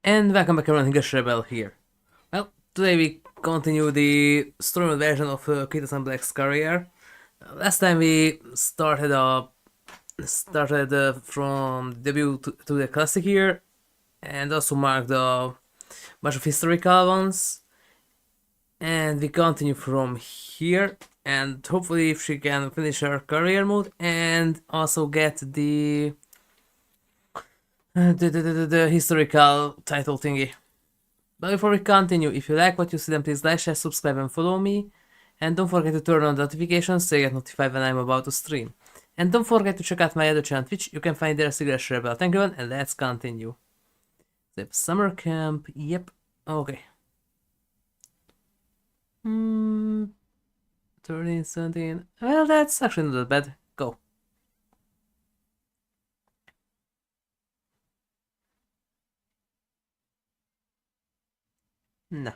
And welcome back everyone, HigurashiRebel here. Well, today we continue the story mode version of Kitasan Black's career. Last time we started from debut to the classic here, and also marked a bunch of historical ones. And we continue from here, and hopefully if she can finish her career mode and also get the historical title thingy. But before we continue, if you like what you see, then please like, share, subscribe and follow me. And don't forget to turn on notifications so you get notified when I'm about to stream. And don't forget to check out my other channel Twitch, you can find there as HigurashiRebel. Thank you everyone, and let's continue. The summer camp, yep, okay. 13, 17, well that's actually not that bad, go. No.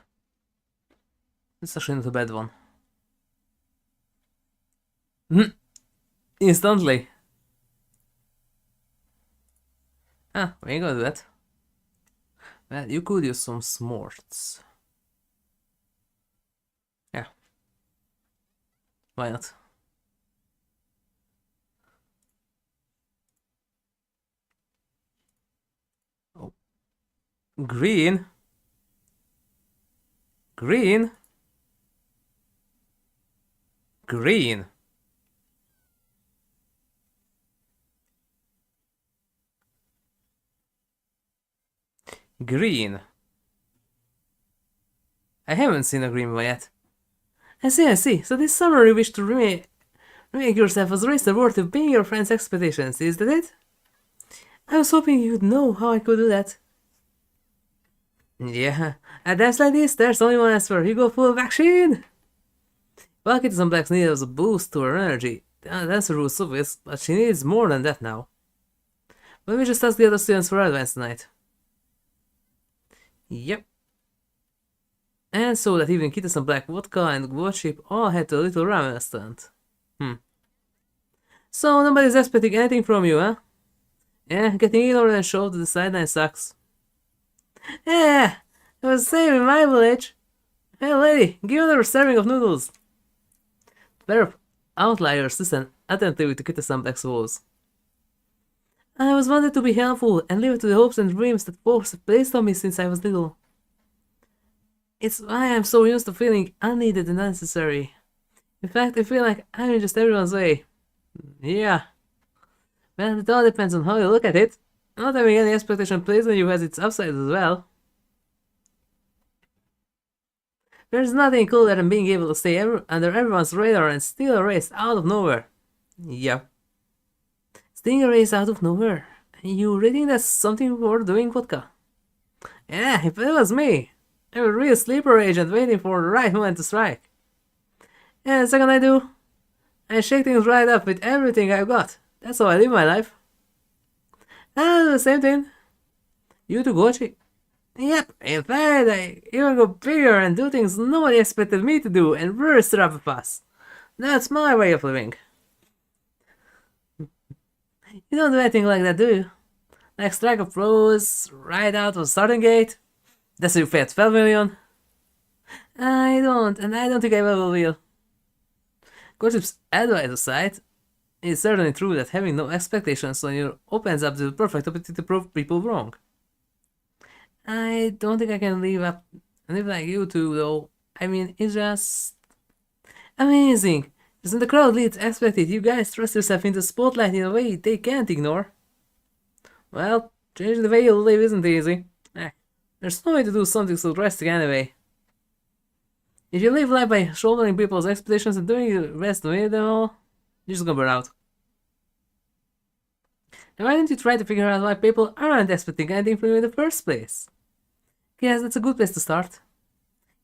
It's actually not a bad one. Instantly. Ah, we ain't gonna do that. Well, you could use some smorts. Yeah. Why not? Oh. Green? Green? Green? Green? I haven't seen a green one yet. I see. So this summer you wish to remake yourself as a racer worthy of being your friend's expectations, is that it? I was hoping you'd know how I could do that. Yeah, at times like this, there's only one answer. You go full of action! Well, Kitasan Black needs a boost to her energy. That's the rules of it, but she needs more than that now. Let me just ask the other students for advance tonight. Yep. And so that evening, Kitasan Black, Vodka, and Worship all had a little ramen restaurant. So nobody's expecting anything from you, huh? Yeah, getting ignored and shoved to the sideline sucks. Yeah, it was the same in my village. Hey lady, give another serving of noodles. The pair of outliers listened attentively to Kitasan Black's woes. I was wanted to be helpful and live to the hopes and dreams that folks have placed on me since I was little. It's why I'm so used to feeling unneeded and unnecessary. In fact, I feel like I'm in just everyone's way. Yeah. Well, it all depends on how you look at it. Not having any expectation placed on you has its upsides as well. There's nothing cooler than being able to stay under everyone's radar and steal a race out of nowhere. Yeah. Stealing a race out of nowhere? You really think that's something worth doing, Vodka? Yeah, if it was me, I'm a real sleeper agent waiting for the right moment to strike. And the second I do, I shake things right up with everything I've got. That's how I live my life. Ah, the same thing. You too, Gochi? Yep, in fact, I even go bigger and do things nobody expected me to do and really stir up a fuss. That's my way of living. You don't do anything like that, do you? Like strike a pros right out of the starting gate? That's how you pay 12 million? I don't, and I don't think I ever will. Gossip's advice aside, it's certainly true that having no expectations on you opens up the perfect opportunity to prove people wrong. I don't think I can live like you two, though. I mean, it's just amazing. Just when the crowd least expected, you guys thrust yourself into the spotlight in a way they can't ignore. Well, changing the way you live isn't easy. There's no way to do something so drastic anyway. If you live life by shouldering people's expectations and doing the rest with them all, you're just gonna burn out. And why don't you try to figure out why people aren't expecting anything from you in the first place? Yes, that's a good place to start.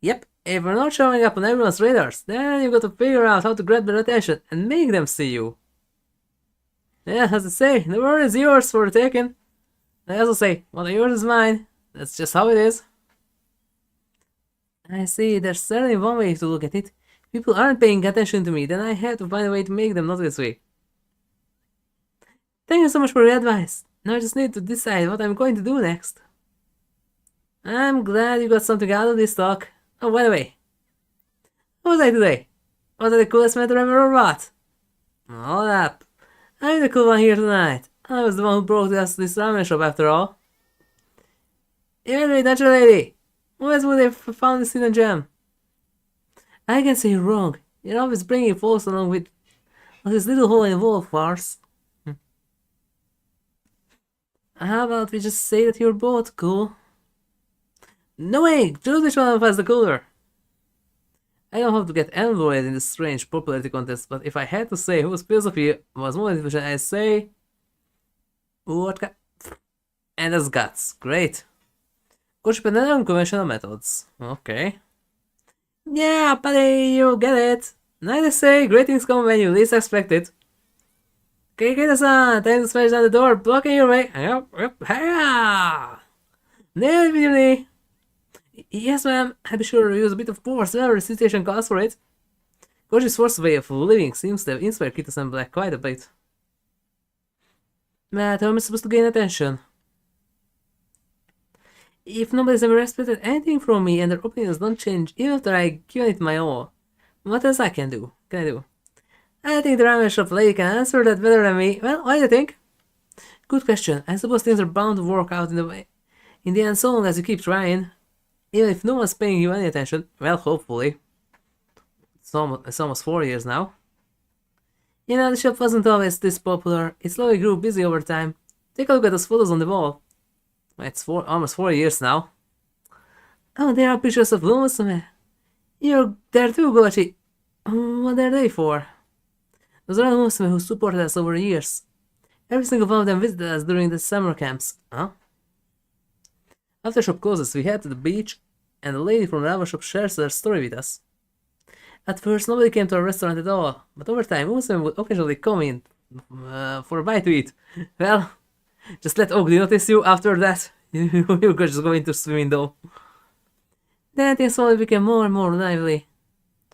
Yep, if you're not showing up on everyone's radars, then you've got to figure out how to grab their attention and make them see you. Yeah, as I say, the world is yours for the taking. I also say, what yours is mine. That's just how it is. I see, there's certainly one way to look at it. If people aren't paying attention to me, then I have to find a way to make them notice me. Thank you so much for your advice. Now I just need to decide what I'm going to do next. I'm glad you got something out of this talk. Oh, by the way, what was I today? Was I the coolest mentor ever or what? Hold up. I'm the cool one here tonight. I was the one who brought us this ramen shop after all. Anyway, Dutcher lady, where's would they found this hidden gem? I can say you're wrong. You're always bringing folks along with this little hole in the wall farce. How about we just say that you're both cool? No way! Choose which one of us the cooler. I don't have to get embroiled in this strange popularity contest, but if I had to say whose philosophy was more efficient, I'd say... Vodka. And that's guts. Great. Coach but then unconventional methods. Okay. Yeah, buddy, you get it. Like I say, great things come when you least expect it. Okay, Kitasan, time to smash down the door, blocking your way. Yep, hiya! Nailed it, Virginie. Yes, ma'am. I'll be sure to use a bit of force whenever the situation calls for it. Koji's forced way of living seems to have inspired Kitasan Black quite a bit. But how am I supposed to gain attention? If nobody's ever expected anything from me and their opinions don't change even after I give it my all, what else can I do? I think the ramen shop lady can answer that better than me. Well, what do you think? Good question. I suppose things are bound to work out in the end so long as you keep trying. Even if no one's paying you any attention. Well, hopefully. It's almost 4 years now. You know, the shop wasn't always this popular. It slowly grew busy over time. Take a look at those photos on the wall. It's almost 4 years now. Oh, there are pictures of Umamusume. You're there too, Gochi. What are they for? Those are Umamusume who supported us over the years. Every single one of them visited us during the summer camps. Huh? After shop closes, we head to the beach, and the lady from the ramen shop shares their story with us. At first, nobody came to our restaurant at all, but over time, Umamusume would occasionally come in for a bite to eat. Well, just let Ogdi notice you after that. You could just go into swimming though. Then things slowly became more and more lively.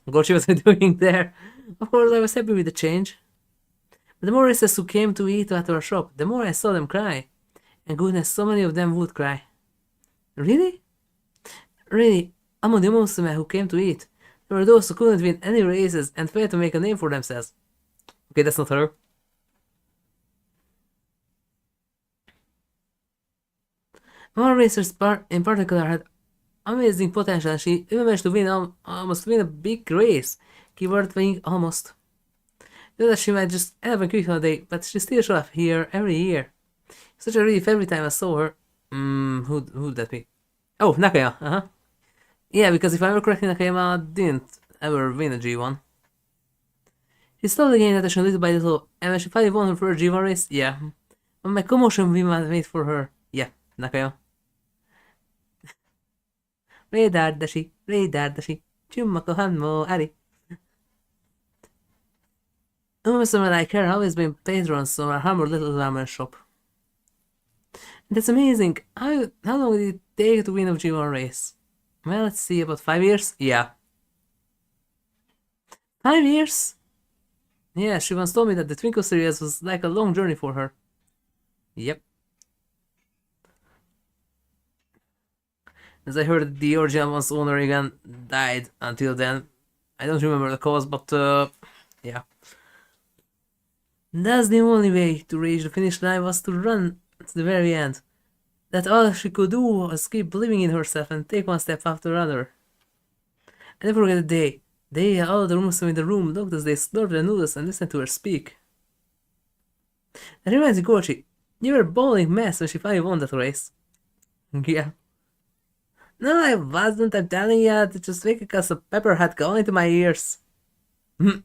What she was doing there. Of course, I was happy with the change. But the more races who came to eat at our shop, the more I saw them cry. And goodness, so many of them would cry. Really? Really, among the Umamusume who came to eat, there were those who couldn't win any races and failed to make a name for themselves. Okay, that's not her. One racer in particular had amazing potential. She even managed to win almost win a big race. Keyword being almost. Know that she might just have a quick holiday, but she still shows up here every year. Such a relief every time I saw her. Who'd that be? Oh, Nakaya, Yeah, because if I remember correctly, Nakayama didn't ever win a G1. She slowly gained attention little by little, and when she finally won her first G1 race, yeah. When my commotion we might wait for her. Yeah, Nakaya. Rédárdási, Csummakohan mo Ari. Umamusume like her always been patrons of our humble little ramen shop. That's amazing. How long did it take to win a G1 race? Well, let's see, about 5 years? Yeah. 5 years? Yeah, she once told me that the Twinkle series was like a long journey for her. Yep. As I heard, the original one's owner again died until then. I don't remember the cause, but yeah. That's the only way to reach the finish line was to run to the very end. That all she could do was keep believing in herself and take one step after another. I never forget the day all the rooms in the room looked as they slurped their noodles and listened to her speak. That reminds me, Gochi, you were a bowling mess when she finally won that race. Yeah. No, I wasn't. I'm telling you, to just fake because a pepper had gone into my ears. No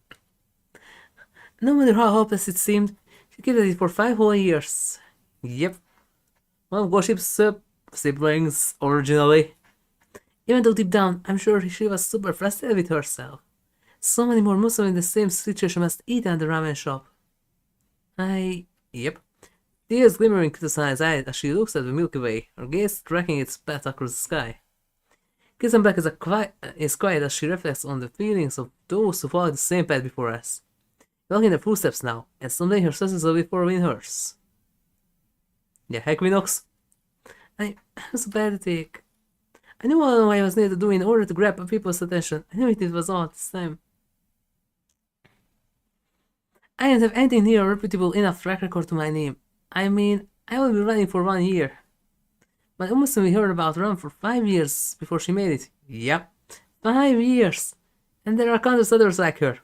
matter how hopeless it seemed, she kept it for 5 whole years. Yep. One of Goship's siblings, originally. Even though deep down, I'm sure she was super frustrated with herself. So many more Muslims in the same situation must eat at the ramen shop. Yep. Tears glimmering Kitasan's eyes as she looks at the Milky Way, her gaze tracking its path across the sky. Kitasan Black is quiet as she reflects on the feelings of those who follow the same path before us. Walking their footsteps now, and someday her success will be for hers. Yeah, heck, Minox. I'm so pathetic. I knew what I was needed to do in order to grab people's attention. I knew it was all this time. I didn't have anything near a reputable enough track record to my name. I mean, I only been running for 1 year. But Umamusume heard about run for 5 years before she made it. Yep, 5 years! And there are countless others like her.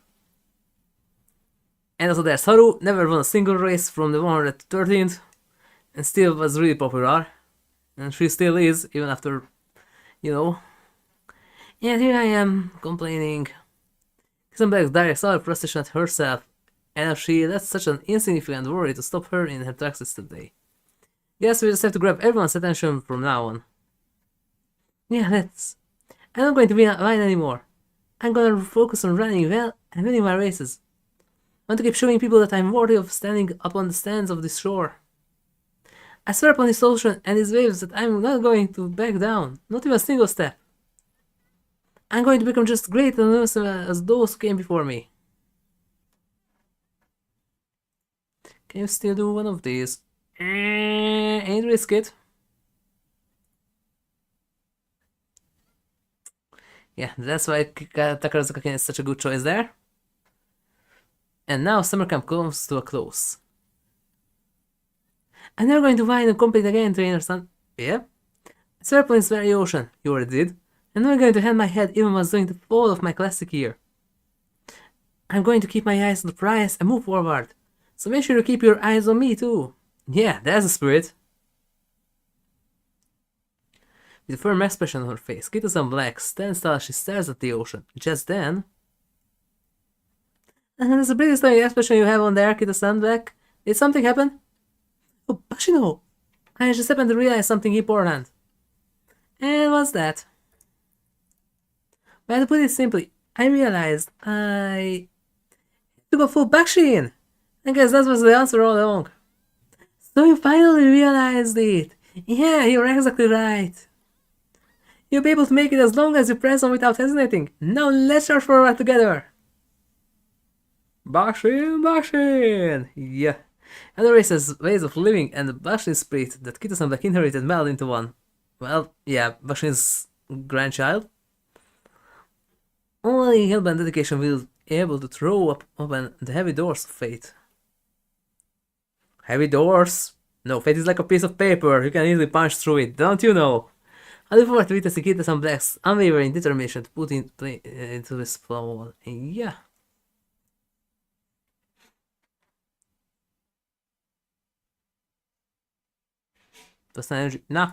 And also there's Haru, never won a single race from the 113th, and still was really popular. And she still is, even after, you know. And here I am, complaining. Kitasan Black directs all frustration at herself, and if she lets such an insignificant worry to stop her in her tracks today. Guess we just have to grab everyone's attention from now on. Yeah, let's. I'm not going to whine anymore. I'm gonna focus on running well and winning my races. I want to keep showing people that I'm worthy of standing upon the stands of this shore. I swear upon this ocean and these waves that I'm not going to back down, not even a single step. I'm going to become just great and awesome as those who came before me. Can you still do one of these? Ain't risk it. Yeah, that's why Takarazuka is such a good choice there. And now summer camp comes to a close. I'm never going to whine and compete again, trainer son. Yeah? I swear upon this very ocean, you already did. I'm not going to hand my head even while doing the fall of my classic year. I'm going to keep my eyes on the prize and move forward. So make sure you keep your eyes on me too. Yeah, that's the spirit. With a firm expression on her face, Kitasan Black stands tall as she stares at the ocean. Just then... That's the pretty stunning expression you have on there, Kitasan Black. Did something happen? Oh, Bashino! I just happened to realize something important. And what's that? Well, to put it simply, I realized I took a full Bakshin! I guess that was the answer all along. So you finally realized it! Yeah, you're exactly right. You'll be able to make it as long as you press on without hesitating. Now let's charge forward together! Bakshin! Bakshin! Yeah. And the race has ways of living and the Bakshin spirit that Kitasan Black inherited meld into one. Well, yeah, Bakshin's grandchild. Only hellbound dedication will be able to throw open the heavy doors of fate. Heavy doors? No, fate is like a piece of paper, you can easily punch through it, don't you know? I look forward to witnessing Kitasan Black's unwavering determination to put into this flow. Yeah. That's not energy. Nah.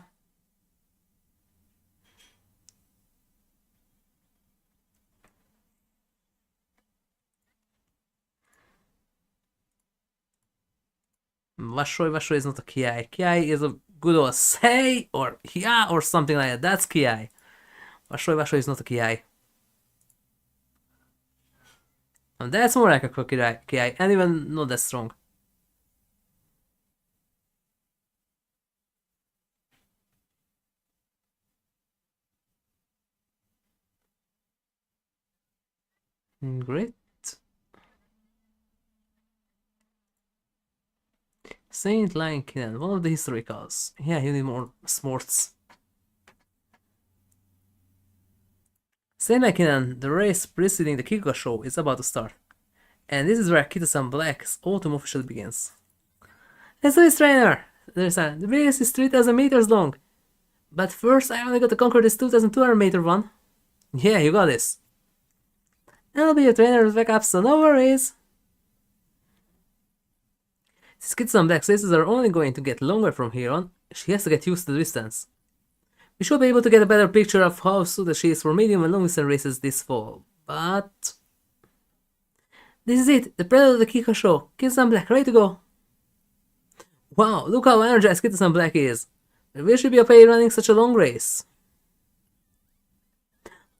Washoi is not a Kiai. Kiai is a good old Sei or Hia or something like that. That's Kiai. Washoi is not a Kiai. And that's more like a Kiai, and even not that strong. Great. Saint Lion Kinen, one of the historicals. Yeah, you need more sports. Saint Lion Kinen, the race preceding the Kikuga show is about to start. And this is where Kitasan Black's autumn officially begins. Let's do this, trainer! The race is 3,000 meters long. But first I only got to conquer this 2,200 meter one. Yeah, you got this. I'll be your trainer with backup, so no worries. Since Kitasan Black's races are only going to get longer from here on, she has to get used to the distance. We should be able to get a better picture of how suited she is for medium and long distance races this fall, but... This is it, the prelude of the Kikuga show. Kitasan Black, ready to go? Wow, look how energized Kitasan Black is. Will she be okay running such a long race?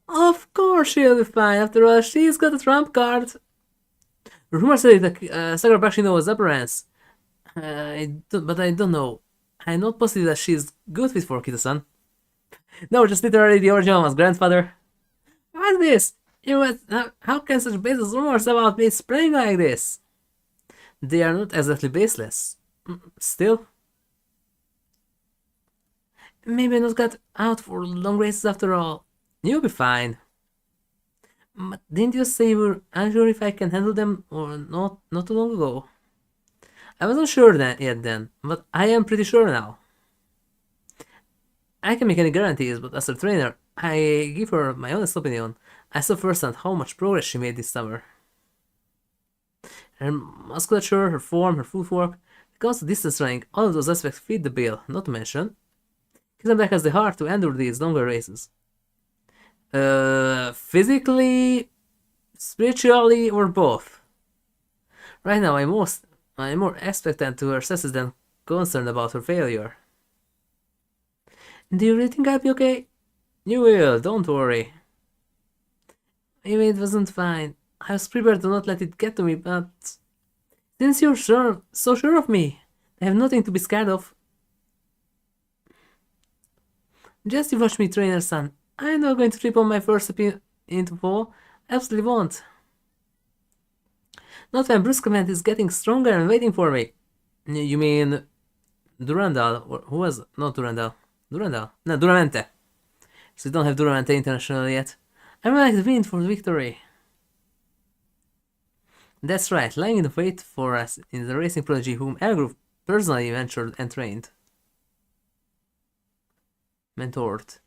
Of course she'll be fine, after all, she's got a trump card. Rumors say that Sakura Bashino was upper ends. But I don't know. I'm not positive that she's good fit for Kitasan. No, just literally the original one's grandfather. What's this? How can such baseless rumors about me spreading like this? They are not exactly baseless. Still. Maybe I not got out for long races after all. You'll be fine. But didn't you say you were unsure if I can handle them or not too long ago? I wasn't sure yet then, but I am pretty sure now. I can make any guarantees, but as a trainer, I give her my honest opinion. I saw firsthand how much progress she made this summer. Her musculature, her form, her footwork, the constant distance running, all of those aspects fit the bill, not to mention. Kitasan Black has the heart to endure these longer races. Physically, spiritually, or both. Right now, I'm more expectant to her success than concerned about her failure. Do you really think I'll be okay? You will, don't worry. Maybe it wasn't fine. I was prepared to not let it get to me, but since you're so sure of me, I have nothing to be scared of. Just you watch me, trainer son. I'm not going to trip on my first step into fall. Absolutely won't. Not when Bruce Clement is getting stronger and waiting for me. You mean Durandal? Or who was not Durandal? Durandal? No, Duramente. So we don't have Duramente International yet. I'm like the wind for the victory. That's right, lying in wait for us in the racing prodigy whom Elgrove personally ventured and trained. Mentored.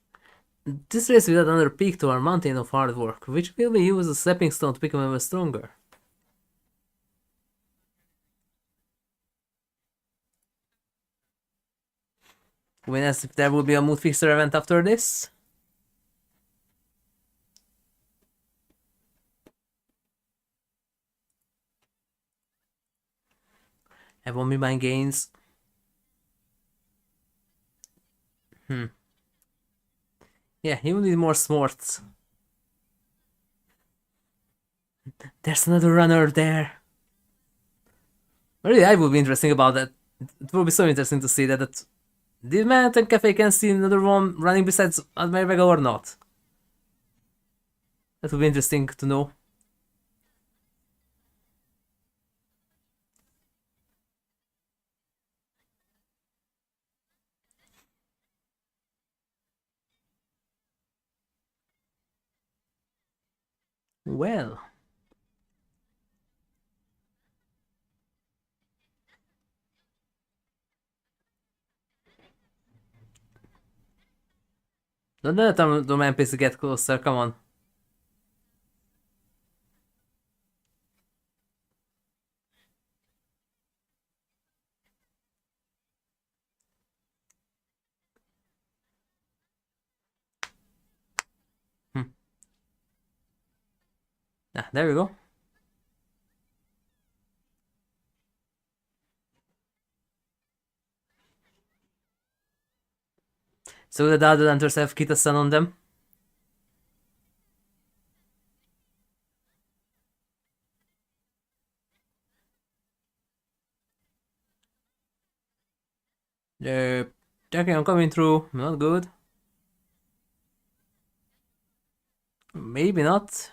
This race will add another peak to our mountain of hard work, which will be used as a stepping stone to become even stronger. When asked if there will be a mood fixer event after this. I won't be buying gains. Yeah, he will need more smarts. There's another runner there. Really, I would be interesting about that. It will be so interesting to see that did Manhattan Cafe can see another one running besides Admiral Vega or not? That would be interesting to know. Well. Don't let the man piece get closer, come on. Ah, there we go. So the other hunters have Kitasan on them. Checking on coming through, not good. Maybe not.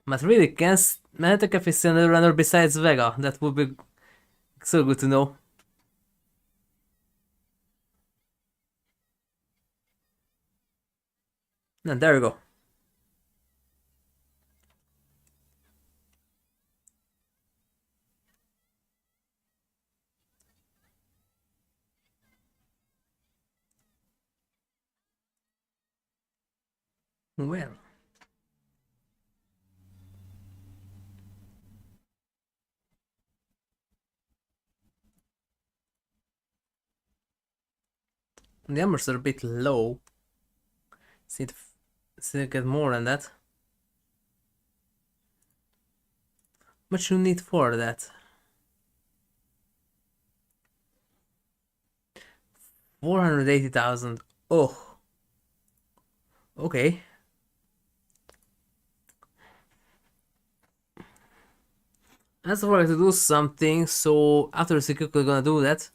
But really, can Manhattan Cafe see another runner besides Vega? That would be so good to know. And there we go. Well. The numbers are a bit low. See to get more than that. Much you need for that? 480,000. Oh. Okay. Let's work to do something, so after this, we're gonna do that.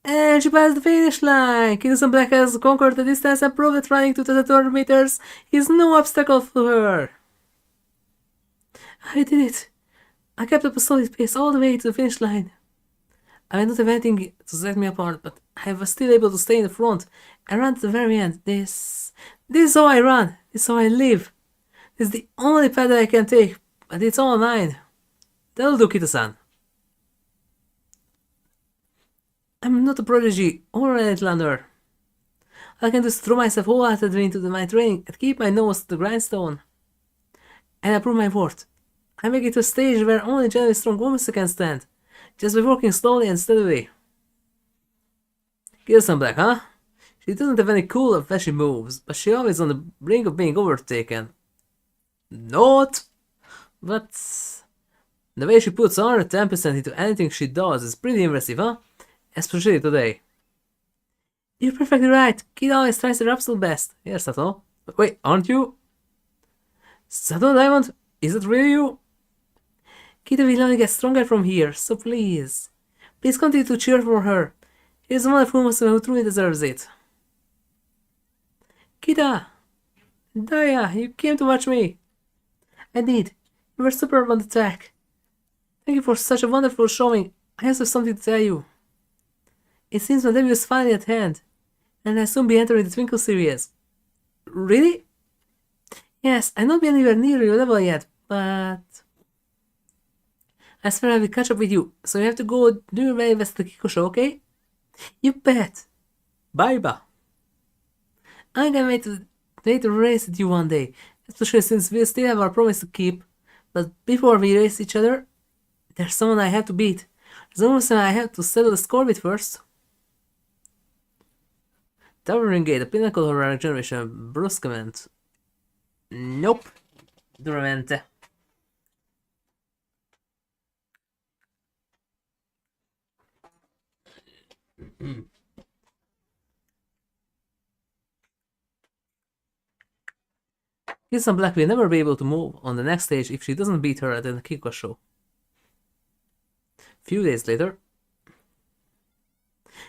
And she passed the finish line! Kitasan Black has conquered the distance and proved that running 2,200 meters is no obstacle for her. I did it! I kept up a solid pace all the way to the finish line. I did not have anything to set me apart, but I was still able to stay in the front and run to the very end. This is how I run. This is how I live. This is the only path that I can take, but it's all mine. That'll do, Kitasan. I'm not a prodigy or an Outlander. All I can do is throw myself wholeheartedly into my training and keep my nose to the grindstone. And I prove my worth. I make it to a stage where only genuinely strong women can stand, just by working slowly and steadily. Kitasan Black, huh? She doesn't have any cool or flashy moves, but she's always on the brink of being overtaken. Not! But the way she puts 110% into anything she does is pretty impressive, huh? Especially today. You're perfectly right. Kid always tries her absolute best. Yes, Sato. Wait, aren't you? Sato Diamond? Is it really you? Kita will only get stronger from here, so please. Please continue to cheer for her. She is one of Umamusume who truly deserves it. Kita! Daya, you came to watch me. I did. You were superb on the track. Thank you for such a wonderful showing. I also have something to tell you. It seems my debut is finally at hand, and I'll soon be entering the Twinkle series. Really? Yes, I've not been anywhere near your level yet, but I swear I will catch up with you, so you have to go do your very best at the Kiko show, okay? You bet! Bye-bye! I'm gonna wait to race with you one day, especially since we still have our promise to keep, but before we race each other, there's someone I have to beat. There's almost someone I have to settle the score with first. Towering Gate, the pinnacle of our generation, brusquement. Nope. Duramente. Kitasan Black will never be able to move on the next stage if she doesn't beat her at the Kiko show. Few days later.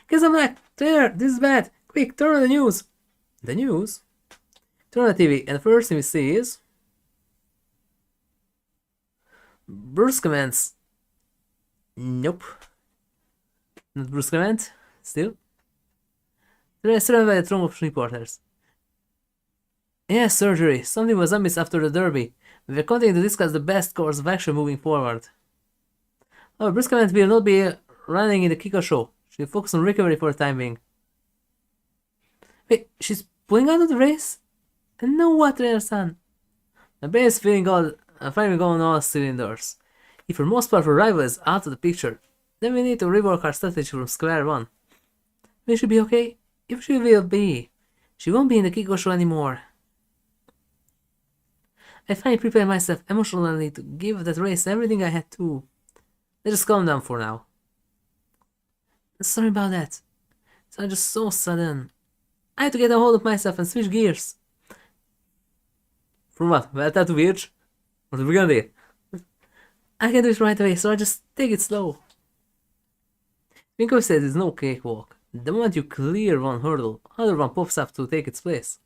Kitasan Black! There! This is bad! Quick, turn on the news! The news? Turn on the TV, and the first thing we see is brusquements. Nope. Not brusquement. Still. They're surrounded by a throng of reporters. Yes, surgery. Something was amiss after the derby. We were continuing to discuss the best course of action moving forward. Oh, brusquement will not be running in the Kiko show. She'll focus on recovery for the time being. Wait, she's pulling out of the race? And no what, son? My brain is finally going on all cylinders. If her most powerful rival is out of the picture, then we need to rework our strategy from square one. Will she be okay? If she will be, she won't be in the Kiko show anymore. I finally prepared myself emotionally to give that race everything I had to. Let's just calm down for now. Sorry about that. It's just so sudden. I had to get a hold of myself and switch gears. From what? That to Virge? What are we gonna do? I can do it right away, so I just take it slow. Minko says it's no cakewalk. The moment you clear one hurdle, another one pops up to take its place.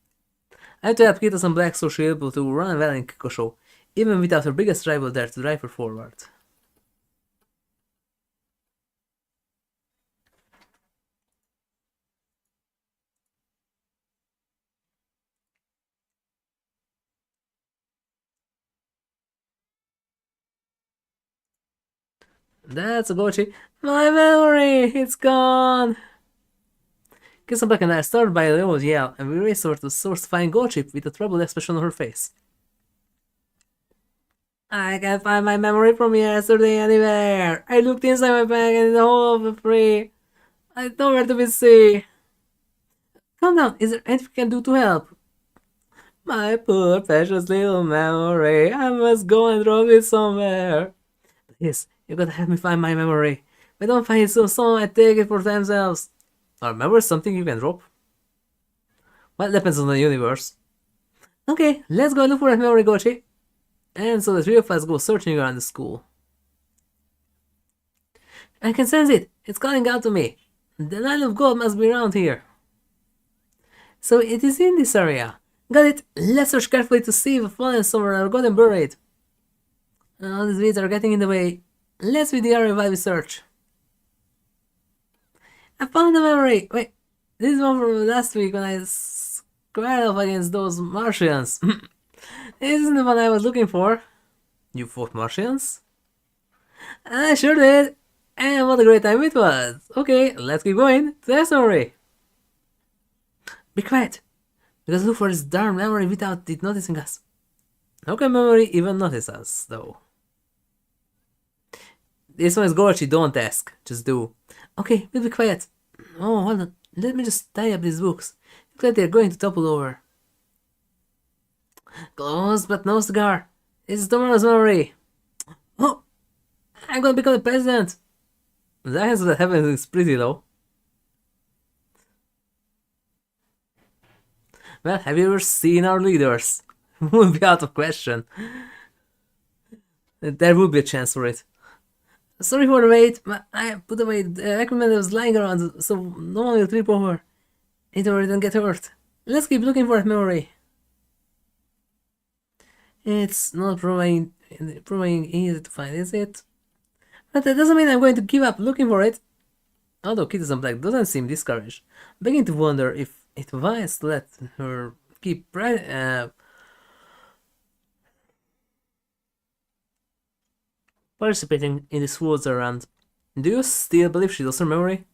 I have to help Kitasan Black so she'll be able to run well in Kiko show, even without her biggest rival there to drive her forward. That's a Gochi. My memory! It's gone! Kitasan Black and I started by a little yell, and we raced over to the source to find Gochi with a troubled expression on her face. I can't find my memory from yesterday anywhere. I looked inside my bag and in the whole of the free. I don't know where to be seen. Calm down. Is there anything we can do to help? My poor precious little memory. I must go and drop it somewhere. Please, you gotta help me find my memory. If I don't find it soon, someone might take it for themselves. Are memories something you can drop? Well, depends on the universe. Okay, let's go look for that memory, Gochi. And so the three of us go searching around the school. I can sense it. It's calling out to me. The line of gold must be around here. So it is in this area. Got it. Let's search carefully to see if a fallen somewhere or gotten buried. All these weeds are getting in the way. Let's read the area while we search. I found a memory! Wait, this is one from last week when I squared off against those Martians. This isn't the one I was looking for. You fought Martians? I sure did! And what a great time it was! Okay, let's keep going to the memory. Be quiet! Because look for this darn memory without it noticing us. How can memory even notice us, though? This one is Gorchi, don't ask. Just do. Okay, we'll be quiet. Oh, hold on. Let me just tie up these books. Looks like they're going to topple over. Close, but no cigar. This is tomorrow's memory. Oh! I'm gonna become the president! The chance of that happening is pretty low. Well, have you ever seen our leaders? Would be out of question. There would be a chance for it. Sorry for the wait, but I put away the equipment that was lying around so no one will trip over it or even get hurt. Let's keep looking for that memory. It's not proving easy to find, is it? But that doesn't mean I'm going to give up looking for it. Although Kitasan Black doesn't seem discouraged, beginning to wonder if it wise to let her keep participating in the schools around. Do you still believe she lost her memory?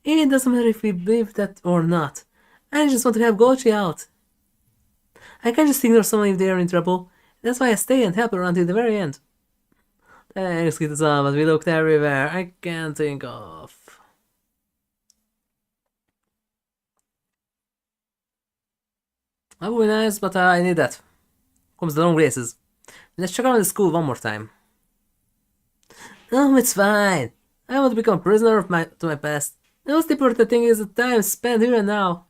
It doesn't matter if we believe that or not. I just want to help Gochi out. I can't just ignore someone if they are in trouble. That's why I stay and help her until the very end. Thanks, Kitasan, but we looked everywhere. I can't think of. That would be nice, but I need that. Comes the long races. Let's check around the school one more time. No, it's fine. I want to become a prisoner of my past. The most important thing is the time spent here and now.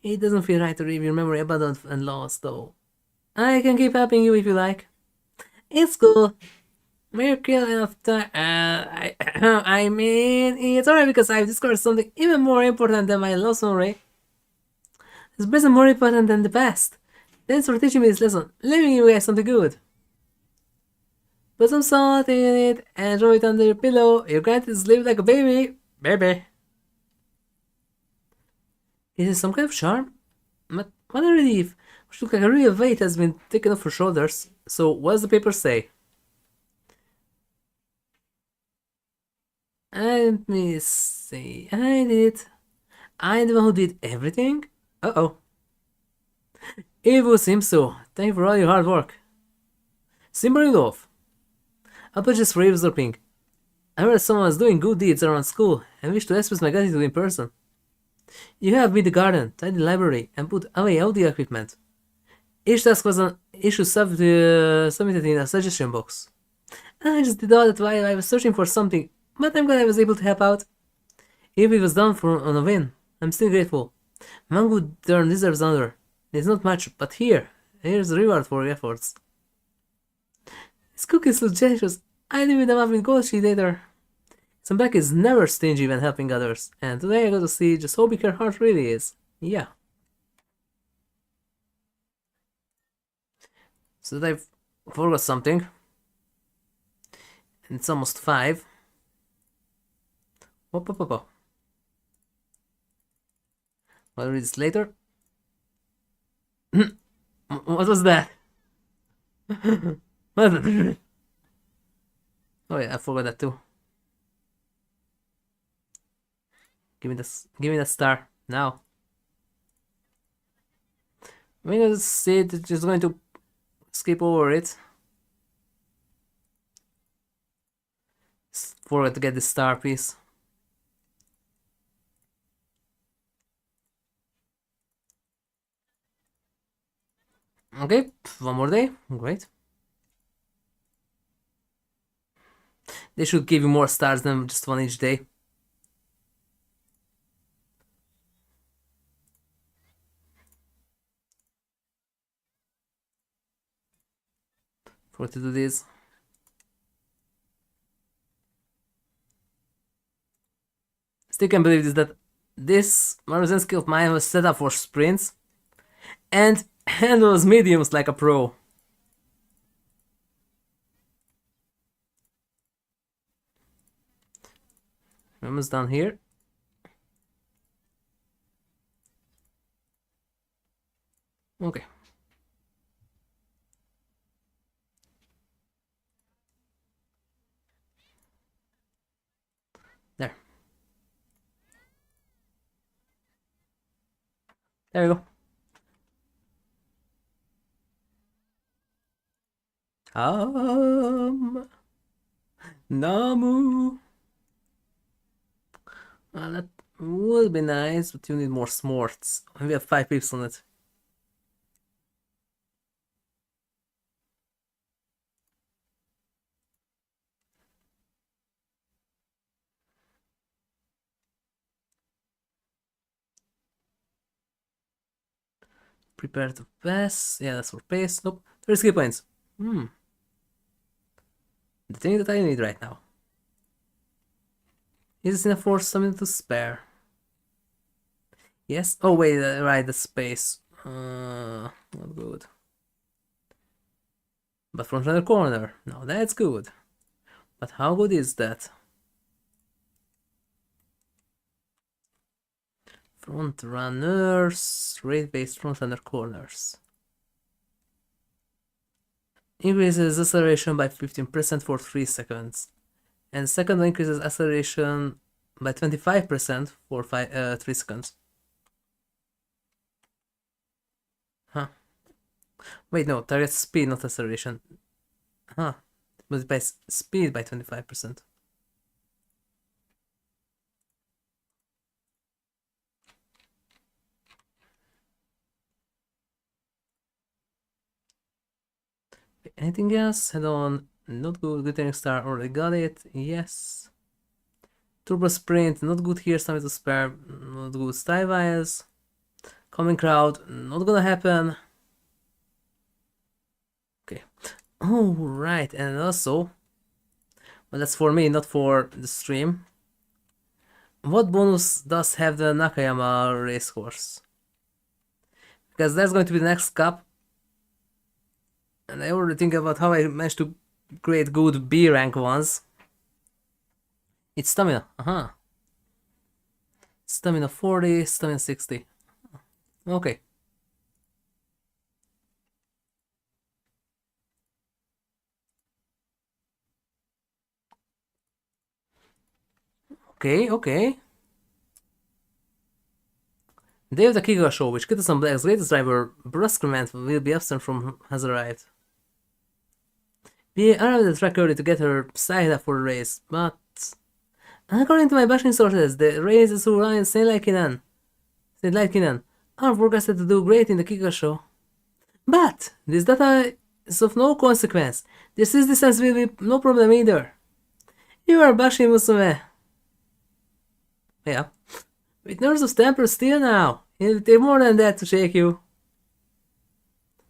It doesn't feel right to leave your memory abandoned and lost, though. I can keep helping you if you like. It's cool. We're killing enough time. I mean, it's alright because I've discovered something even more important than my lost memory. This present more important than the past. Thanks for teaching me this lesson, leaving you guys something good. Put some salt in it and throw it under your pillow. You're going to sleep like a baby. Baby. Is it some kind of charm? But what a relief. Which looks like a real weight has been taken off her shoulders. So what does the paper say? Let me see. I did it. I'm the one who did everything? Uh-oh. It would seem so. Thank you for all your hard work. Simmering off. I'll put just for eavesdropping. I heard someone was doing good deeds around school and wish to express my gratitude in person. You have made the garden, tidied the library, and put away all the equipment. Each task was an issue submitted in a suggestion box. I just did all that while I was searching for something, but I'm glad I was able to help out. If it was done on a whim, I'm still grateful. One good turn deserves another. It's not much, but here's the reward for your efforts. These cookies look delicious. I leave them up with gold sheet later. Some Black is never stingy when helping others, and today I got to see just how big her heart really is. Yeah. So I forgot something. And it's almost 5. Whoop. I'll read this later. What was that? What? Oh yeah, I forgot that too. Give me the star now. I'm gonna see it, just going to skip over it. Forgot to get the star, please. Okay, one more day. Great. They should give you more stars than just one each day. Forgot to do this. Still can't believe this, that this Maruzen skill of mine was set up for sprints and handles mediums like a pro. almost done here. Okay. There. There we go. Namu. Well, that would be nice, but you need more smarts. We have 5 pips on it. Prepare to pass. Yeah, that's for pace. Nope. 3 skill points. The thing that I need right now. Is this enough for something to spare? Yes? Oh wait, right, the space. Not good. But front runner corner. No, that's good. But how good is that? Front runners, rate based front runner corners. Increases acceleration by 15% for 3 seconds. And second one increases acceleration by 25% for 3 seconds. Huh. Wait, no, target speed, not acceleration. Huh. Multiply speed by 25%. Anything else? Head on. Not good. Glittering Star, already got it. Yes. Turbo Sprint, not good here. Something to spare. Not good. Style Vials. Coming Crowd, not gonna happen. Okay. Oh, right. And also, well, that's for me, not for the stream. What bonus does have the Nakayama racecourse? Because that's going to be the next cup. And I already think about how I managed to create good B rank ones. It's stamina. Stamina 40, stamina 60. Okay. Okay. Day of the Kiga show, which Kitasan Black's greatest driver, Brusquement, will be absent from, has arrived. We arrived at the track early to get her signed up for the race, but according to my bashing sources, the races who run in Saint Kinen are forecasted to do great in the Kiga show. But this data is of no consequence. This is distance will be no problem either. You are bashing Musume. Yeah. With nerves of temper still now. It'll take more than that to shake you.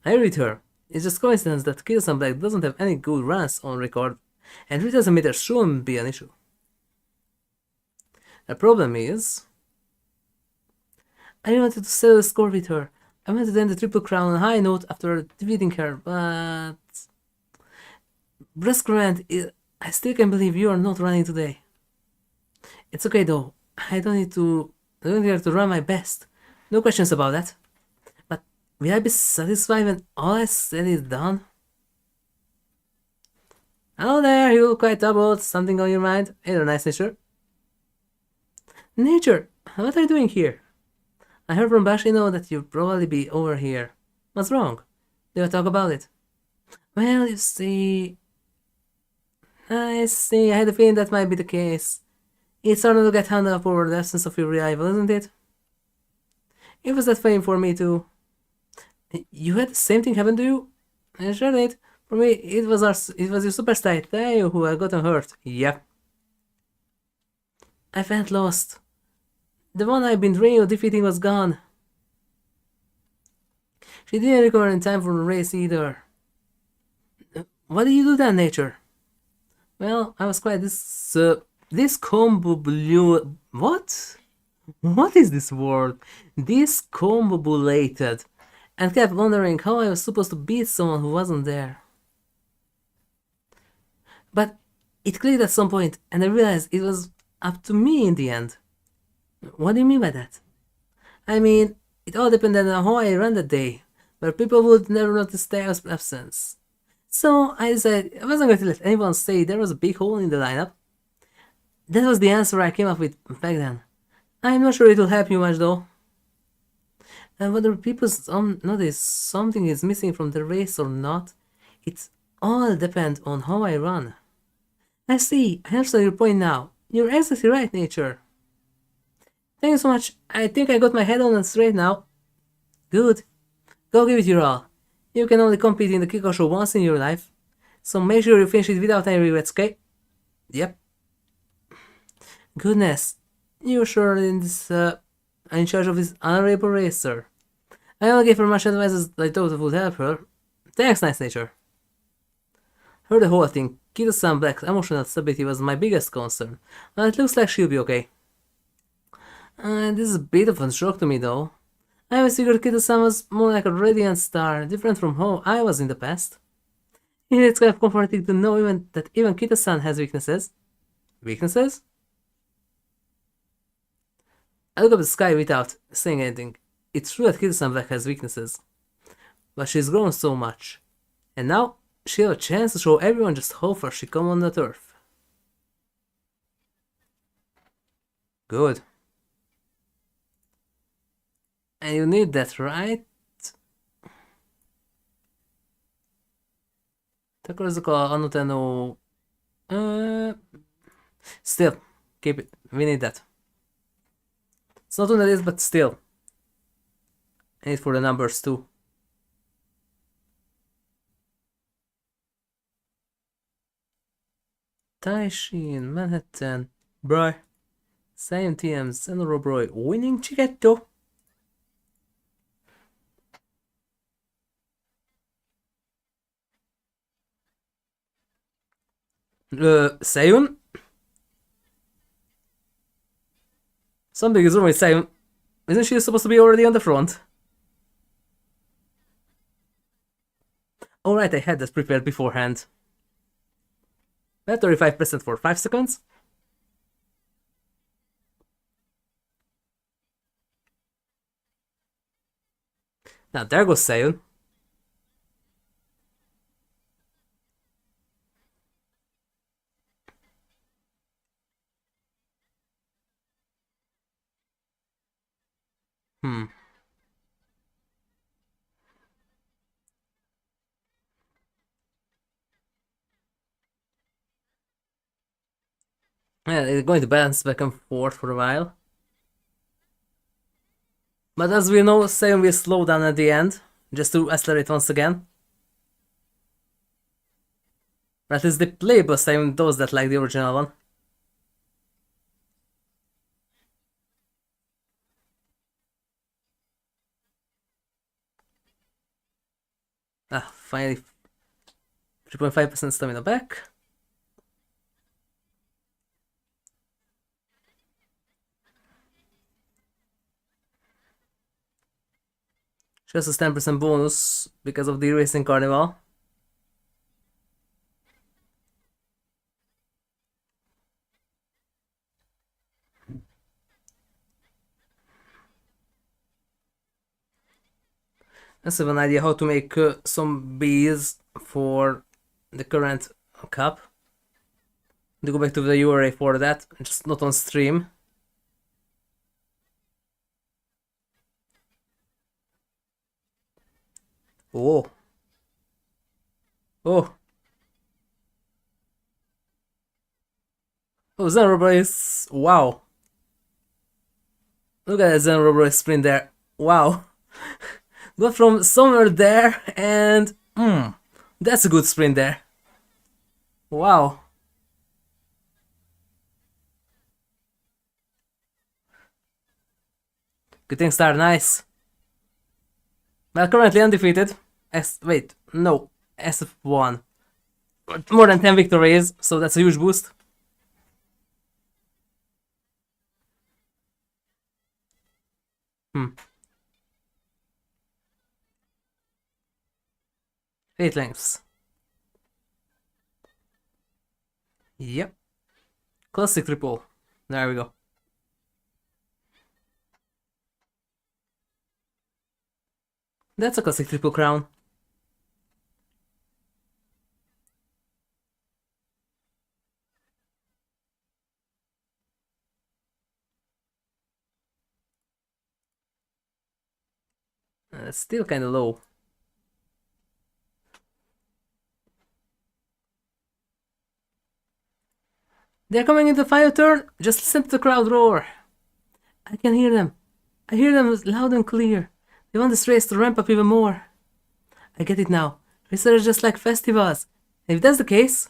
I agree with her. It's just coincidence that Kitasan Black doesn't have any good runs on record, and 3000 meters shouldn't be an issue. The problem is, I wanted to settle the score with her. I wanted to end the Triple Crown on a high note after defeating her, but Brusquement, I still can't believe you are not running today. It's okay though. I don't need to run my best. No questions about that. But will I be satisfied when all I said is done? Hello there, you look quite troubled. Something on your mind? Hello, nice nature. Nature, what are you doing here? I heard from Bashino that you'll probably be over here. What's wrong? Do you talk about it? Well, you see... I see, I had a feeling that might be the case. It's starting to get hung up over the absence of your rival, isn't it? It was that fame for me too. You had the same thing happen to you? I sure did. For me, it was your superstar Tayo who had gotten hurt. Yeah. I felt lost. The one I've been dreaming of defeating was gone. She didn't recover in time for the race either. What did you do then, Nature? Well, I was quite discombobulated. What? What is this word? Discombobulated. And kept wondering how I was supposed to beat someone who wasn't there. But it clicked at some point, and I realized it was up to me in the end. What do you mean by that? I mean, it all depended on how I ran that day, where people would never notice the absence. So I decided I wasn't going to let anyone say there was a big hole in the lineup. That was the answer I came up with back then. I'm not sure it'll help you much though. And whether people notice something is missing from the race or not, it all depends on how I run. I see, I understand your point now. You're exactly right, Nature. Thank you so much. I think I got my head on it straight now. Good. Go give it your all. You can only compete in the Kiko show once in your life, so make sure you finish it without any regrets, okay? Yep. Goodness, you're sure in charge of this honorable race, sir. I only gave her much advice as I thought it would help her. Thanks, nice nature. Heard the whole thing. Kitasan Black's emotional stability was my biggest concern, but it looks like she'll be okay. This is a bit of a shock to me though. I always figured Kitasan was more like a radiant star, different from how I was in the past. It's kind of comforting to know that even Kitasan has weaknesses. Weaknesses? I look up at the sky without saying anything. It's true that Kitasan Black has weaknesses, but she's grown so much. And now, she'll have a chance to show everyone just how far she come on the turf. Good. And you need that, right? Akkor ezek a Anoteno... Still, keep it. We need that. It's not on the list, but still. I need for the numbers too. Taishin, Manhattan, Bry, Sion TM, Senoro Broy, winning Chiquetto. Sion? Something is wrong with Sion. Isn't she supposed to be already on the front? Alright, I had that prepared beforehand. Battery 5% for 5 seconds. Now there goes Sion. Yeah, it's going to bounce back and forth for a while. But as we know, Sion will slow down at the end, just to accelerate once again. Or at least the playable Sion does that like the original one. Finally 3.5% stamina back. Just a 10% bonus because of the Racing Carnival. I still have an idea how to make some bees for the current cup. To go back to the URA for that, just not on stream. Oh. Oh. Oh, Zenrobber is... Wow. Look at that Zenrobber sprint there. Wow. Got from somewhere there and... that's a good sprint there. Wow. Good thing start nice. Well, currently undefeated. Wait, no. SF1. More than 10 victories, so that's a huge boost. Hmm. 8 lengths. Yep. Classic triple. There we go. That's a classic triple crown. Still kinda low. They're coming into the final turn! Just listen to the crowd roar! I can hear them. I hear them loud and clear. They want this race to ramp up even more. I get it now. Races are just like festivals. And if that's the case,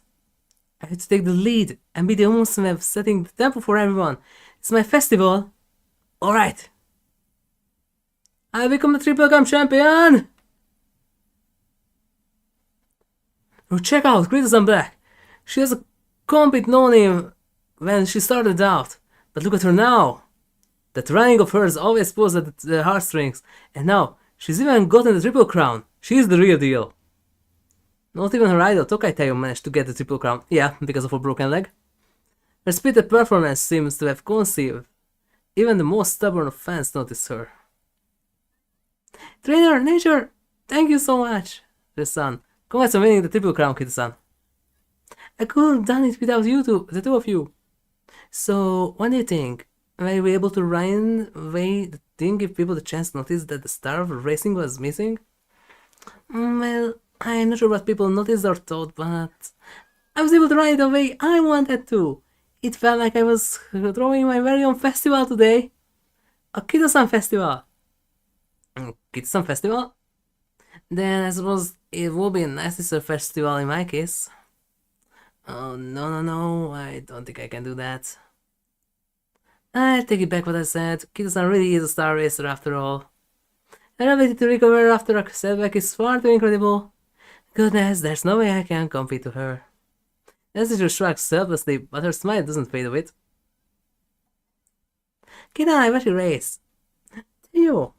I have to take the lead and be the Umamusume setting the tempo for everyone. It's my festival. Alright. I become the triple crown champion! Oh, check out Kitasan Black. She has a complete no-name when she started out. But look at her now. That running of hers always pulls at the heartstrings. And now, she's even gotten the triple crown. She's the real deal. Not even her idol Tokaitai managed to get the triple crown. Yeah, because of her broken leg. Her spirited performance seems to have conceived. Even the most stubborn of fans notice her. Trainer, Nature, thank you so much. The son. Congrats on winning the triple crown, Kitasan. I couldn't have done it without you two, the two of you. So, what do you think? Were we able to run away the thing, give people the chance to notice that the star of racing was missing? Well, I'm not sure what people noticed or thought, but I was able to run it the way I wanted to. It felt like I was throwing my very own festival today. A Kitasan festival. Kitasan festival? Then I suppose it will be a nicer festival in my case. Oh, no, I don't think I can do that. I take it back what I said. Kitasan really is a star racer after all. Her ability to recover after a setback is far too incredible. Goodness, there's no way I can compete with her. Messenger shrugs selflessly, but her smile doesn't fade a bit. Kita, I watch you race. You.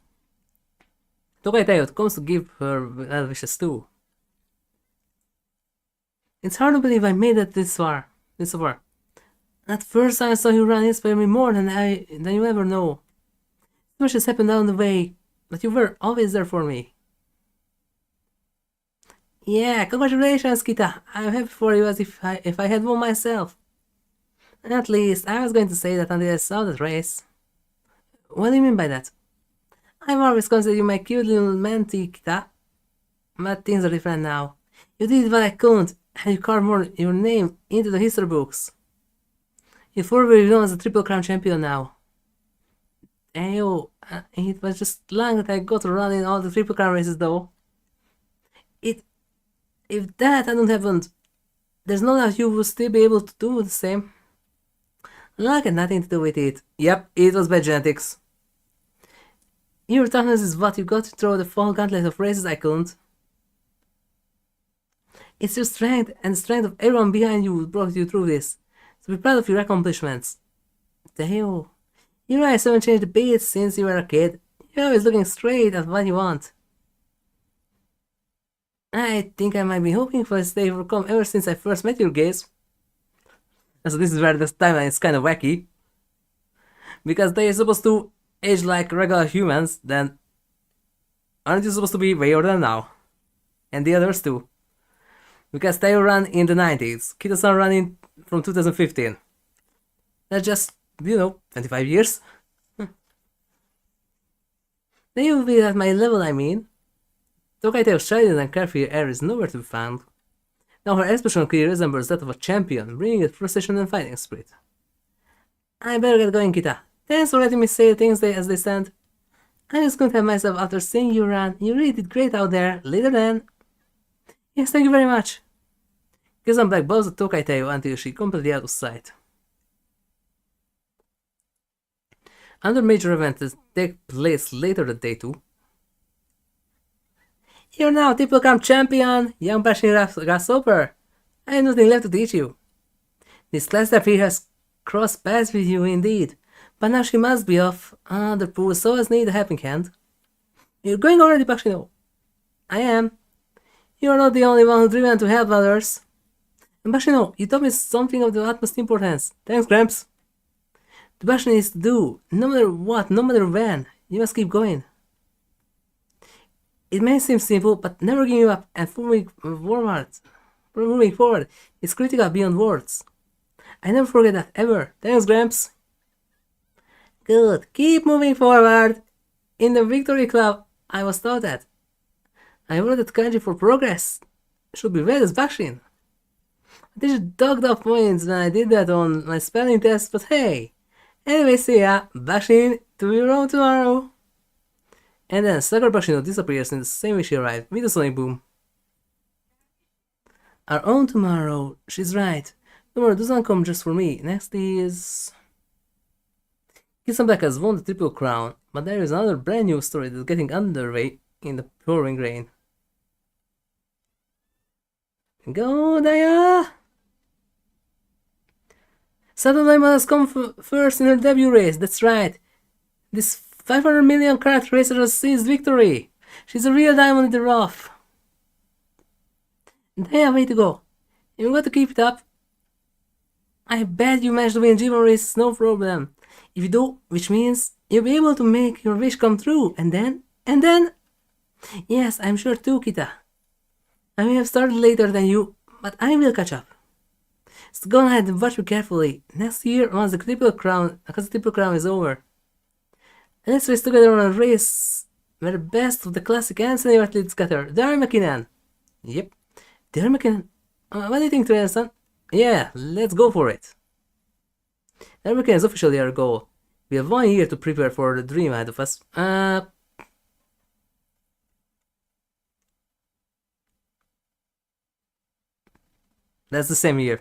Tokaitai comes to give her well wishes too. It's hard to believe I made it this far. At first I saw you run inspire me more than you ever know. So much has happened down the way, but you were always there for me. Yeah, congratulations, Kita. I'm happy for you as if I had won myself. At least, I was going to say that until I saw that race. What do you mean by that? I've always considered you my cute little manty, Kita. But things are different now. You did what I couldn't, and you carved your name into the history books. You're forever known as a triple crown champion now. Ayo, it was just long that I got to run in all the triple crown races though. If that hadn't happened, there's no doubt you would still be able to do the same. Luck had nothing to do with it. Yep, it was bad genetics. Your toughness is what you got to throw the full gauntlet of races I couldn't. It's your strength and the strength of everyone behind you who brought you through this. So be proud of your accomplishments. Damn. Your eyes haven't changed a bit since you were a kid. You're always looking straight at what you want. I think I might be hoping for this day will come ever since I first met your gaze. So this is where this timeline is kind of wacky. Because they are supposed to age like regular humans, then aren't you supposed to be way older than now? And the others too. Because they ran in the 90s, Kitasan ran in from 2015. That's just, 25 years. They will be at my level, I mean. Tokaite's shiny and carefree air is nowhere to be found. Now her expression clearly resembles that of a champion, bringing a frustration and fighting spirit. I better get going, Kita. Thanks for letting me say things as they stand. I just couldn't have myself after seeing you run. You really did great out there, later than. Yes, thank you very much. Kitasan Black bows at Tokaiteo until she completely out of sight. Another major event that takes place later that day too. You're now triple crown champion, young passionate grasshopper. I have nothing left to teach you. This class referee has crossed paths with you indeed, but now she must be off. The poor souls need a helping hand. You're going already, Bakshino? I am. You're not the only one who's driven to help others. And Bakshino, you taught me something of the utmost importance. Thanks, Gramps. The passion is to do, no matter what, no matter when. You must keep going. It may seem simple, but never giving up and moving forward is critical beyond words. I never forget that, ever. Thanks, Gramps. Good. Keep moving forward. In the Victory Club, I was taught that. I wrote that kanji for progress should be read as Bashin. I just dogged off points when I did that on my spelling test, but hey. Anyway, see ya. Bashin, to your own tomorrow. And then Sucker Bashino disappears in the same way she arrived, with a sonic boom. Our own tomorrow, she's right. Tomorrow doesn't come just for me. Next is... Kitasan Black has won the Triple Crown, but there is another brand new story that's getting underway in the pouring rain. Go, Daya! Saturday has come first in her debut race, that's right. This 500 million carat racer has seized victory. She's a real diamond in the rough. Daya, way to go. You've got to keep it up. I bet you managed to win G1 races, no problem. If you do, which means you'll be able to make your wish come true, and then... Yes, I'm sure too, Kita. I may have started later than you, but I will catch up. So go ahead and watch me carefully. Next year, once the Triple Crown is over. And let's race together on a race where the best of the classic and senior athletes gather. The Arima Kinen. Yep, the Arima Kinen. What do you think, Trainer-san? Yeah, let's go for it. The Arima Kinen is officially our goal. We have 1 year to prepare for the dream ahead of us. That's the same year.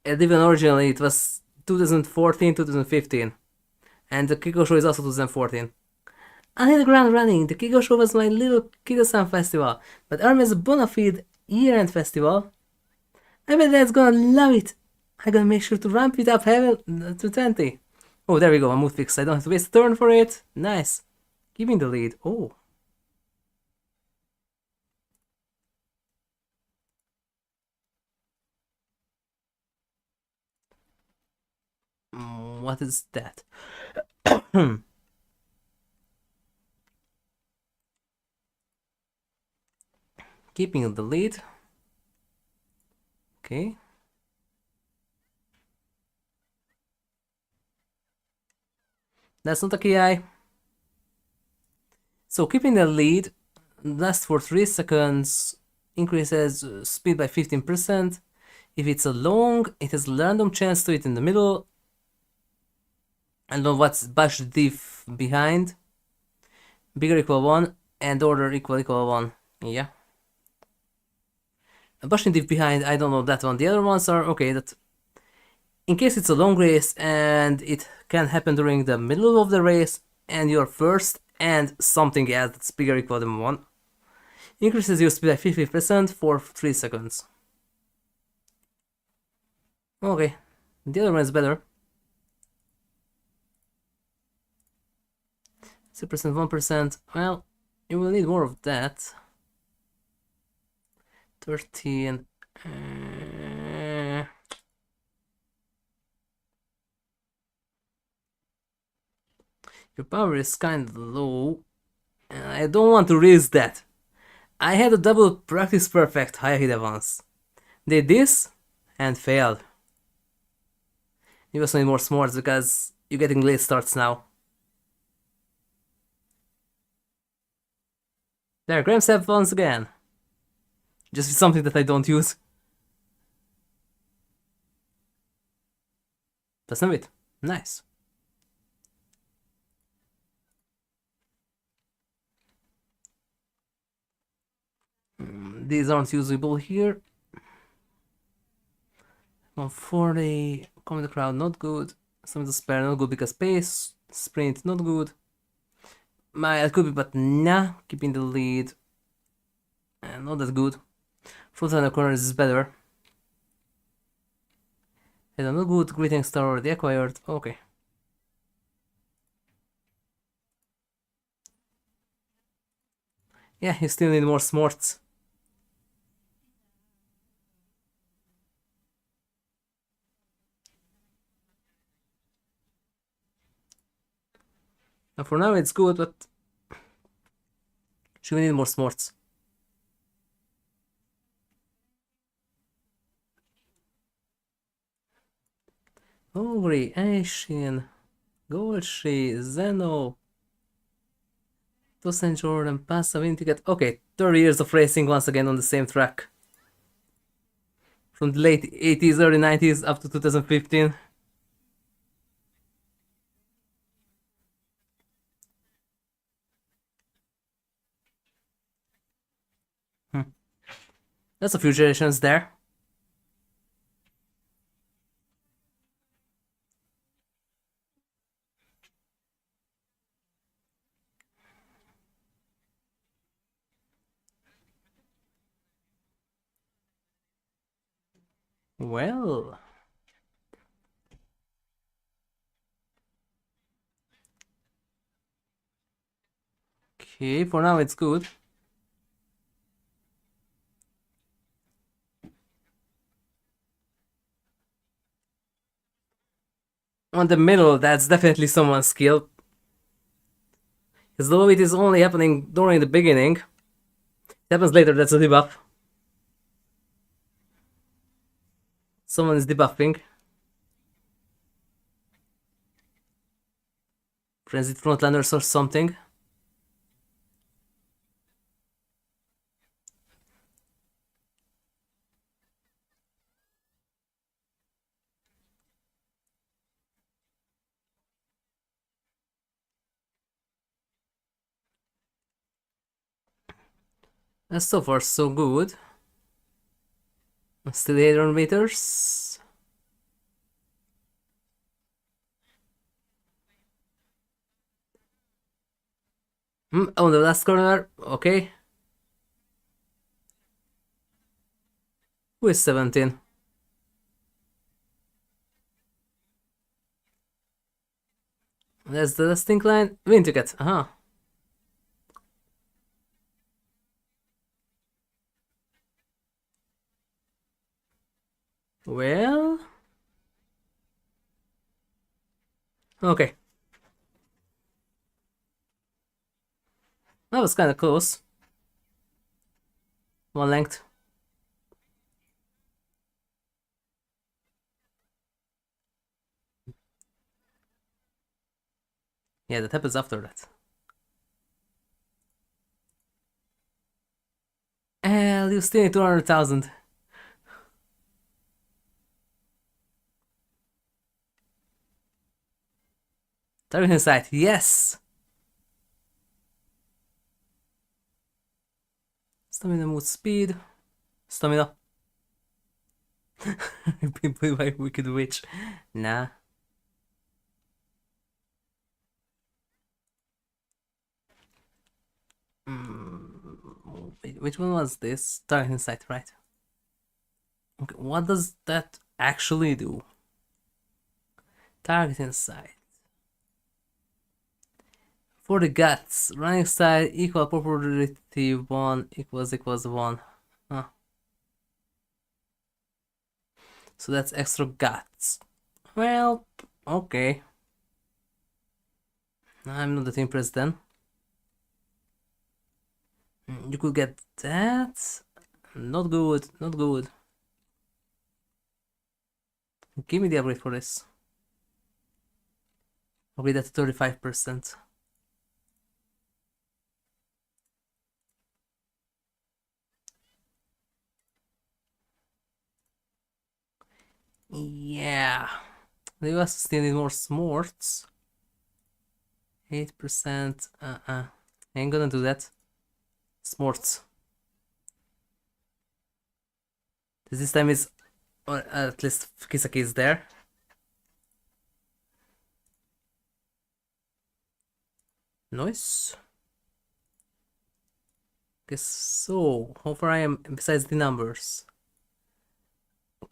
And even originally it was 2014, 2015. And the Kiko Show is also 2014. I hit the ground running. The Kiko Show was my little Kitasan festival, but Arm is a bona fide year-end festival. I bet Dad's gonna love it. I'm gonna make sure to ramp it up heaven to 20. Oh, there we go, a mood fix. I don't have to waste a turn for it. Nice. Give me the lead. Oh. What is that? Keeping the lead. Okay. That's not a KI. So keeping the lead lasts for 3 seconds, increases speed by 15%. If it's a long, it has random chance to it in the middle. And know what's bash diff behind. Bigger equal 1 and order equal 1. Yeah. Bash diff behind, I don't know that one. The other ones are okay. That in case it's a long race and it can happen during the middle of the race and you're first and something else that's bigger equal than 1. Increases your speed by 50% for 3 seconds. Okay, the other one is better. 2%, 1%. Well, you will need more of that. 13. Your power is kind of low. I don't want to risk that. I had a double practice perfect high hit once. Did this and failed. You also need more smarts because you're getting late starts now. There, Grams have once again. Just something that I don't use. That's not it. Nice. These aren't usable here. 140. Come in the crowd, not good. Some of the spare, not good because pace. Sprint, not good. It could be, but nah. Keeping the lead. Not that good. Front and the corners is better. And not good. Greeting star already acquired. Okay. Yeah, you still need more smarts. And for now it's good, but should we need more smarts? Ogre, Aishin, Golshi, Zeno, Tosin Jordan, Passa, win ticket. Okay, 30 years of racing once again on the same track. From the late 80s, early 90s up to 2015. That's a few generations there. Well. Okay, for now it's good. On the middle, that's definitely someone's skill. Because though it is only happening during the beginning, it happens later, that's a debuff. Someone is debuffing. Frenzied Frontlanders or something. And so far, so good. Still 800 meters. On the last corner, okay. Who is 17? That's the last incline. Win ticket, Well. Okay. That was kinda close. One length. Yeah, that happens after that. Hell, you still need 200,000. Target inside, yes! Stamina mood speed. Stamina. People by Wicked Witch. Nah. Wait, which one was this? Target Insight, right? Okay, what does that actually do? Target Insight. For the guts, running style equal property 1 equals 1. Huh. So that's extra guts. Well, okay. I'm not that impressed then. You could get that. Not good, not good. Give me the upgrade for this. Upgrade at 35%. Yeah. The US still need more smarts. 8%. Ain't gonna do that. Smarts. This time is at least Kisaki is there. Nice. Okay, so how far I am besides the numbers?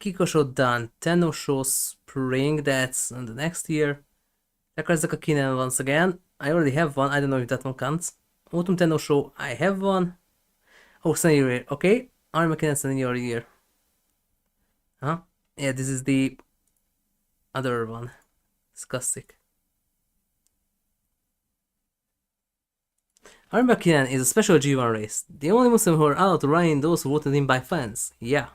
Kiko show done. Tenno show spring, that's on the next year. Yakuza Kinen once again. I already have one, I don't know if that one counts. Autumn Tenno show, I have one. Oh, senior year, okay. Arima Kinen senior year. Huh? Yeah, this is the other one. It's classic. Arima Kinen is a special G1 race. The only Muslim who are allowed to run in those who voted in by fans. Yeah.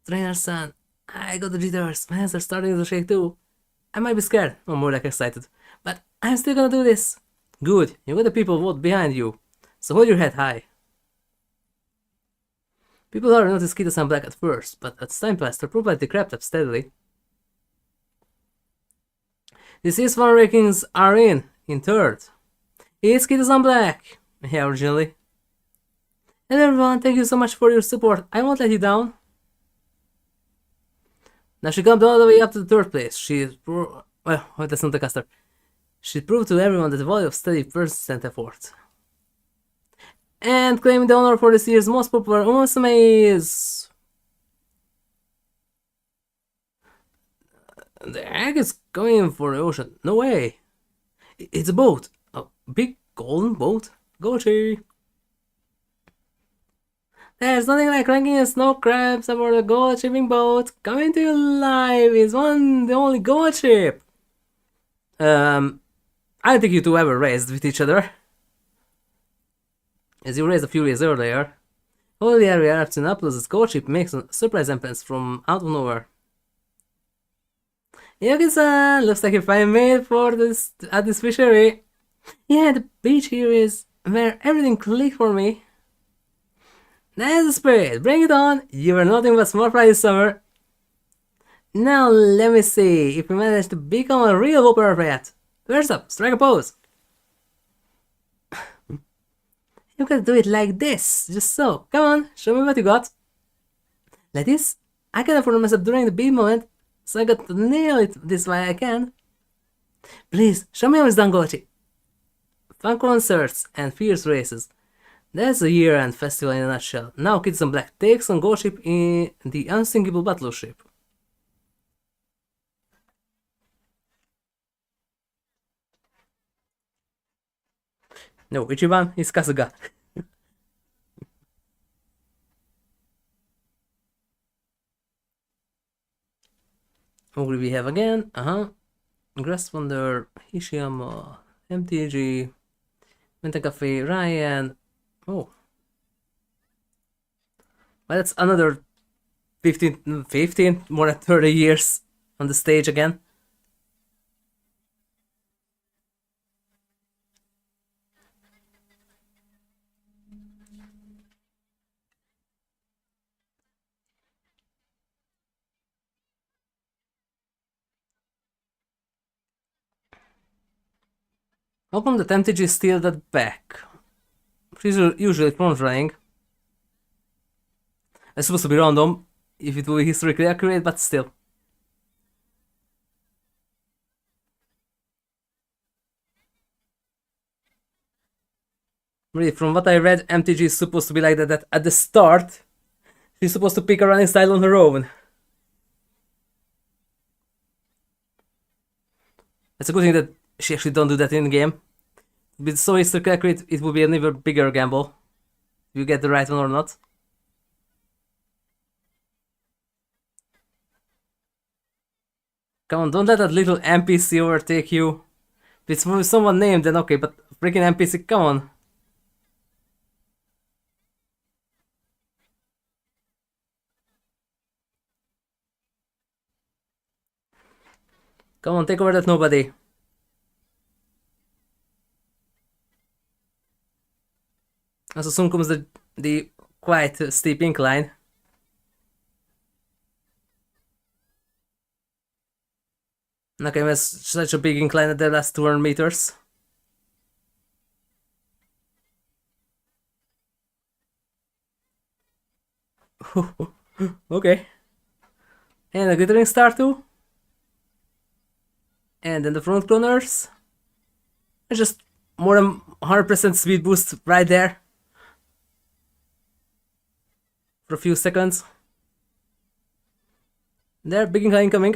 Trainer-san, I got the jitters. My hands are starting to shake too. I might be scared, or more like excited. But I'm still gonna do this. Good, you got the people vote behind you. So hold your head high. People hardly noticed Kitasan Black at first, but as time passed, her popularity crept up steadily. This is one rankings are in third. It's Kitasan Black. Yeah, originally. And everyone, thank you so much for your support. I won't let you down. Now she climbed all the way up to the third place. Well, that's not the caster. She proved to everyone that the value of steady, persistent effort. And claiming the honor for this year's most popular Umamusume is... The egg is going for the ocean. No way. It's a boat. A big golden boat. Gochi. There's nothing like ranking a snow crabs aboard a gold shipping boat. Coming to you live is the only gold ship. I don't think you two ever raced with each other. As you raced a few years earlier. Holy area after Naples' gold ship makes a surprise entrance from out of nowhere. Yogi-san, looks like you finally made for this at this fishery. Yeah, the beach here is where everything clicked for me. That's the spirit, bring it on! You were nothing but small fry this summer. Now let me see if we manage to become a real opera rat. First up, strike a pose. You gotta do it like this, just so. Come on, show me what you got. Like this? I can afford to mess up during the beat moment, so I got to nail it this way I can. Please, show me how it's done, Gochi. Fun concerts and fierce races. That's a year-end festival in a nutshell. Now Kitasan Black takes on gold ship in the unsinkable battleship. No, Ichiban is Kasuga. What do we have again? Grass Wonder, Hishiyama, MTG, Cafe, Ryan. Oh. Well, that's another 15, more than 30 years on the stage again. How come the MTG is still that back? She's usually front running. It's supposed to be random if it will be historically accurate, but still. Really, from what I read, MTG is supposed to be like that at the start. She's supposed to pick a running style on her own. It's a good thing that she actually don't do that in game. With so historically accurate, it will be an even bigger gamble. If you get the right one or not. Come on, don't let that little NPC overtake you. If it's someone named, then okay, but freaking NPC, come on. Come on, take over that nobody. And so soon comes the quite steep incline. Okay, it was such a big incline at the last 200 meters. Okay. And a glittering star too. And then the front corners. Just more than 100% speed boost right there. For a few seconds. There, big incline coming.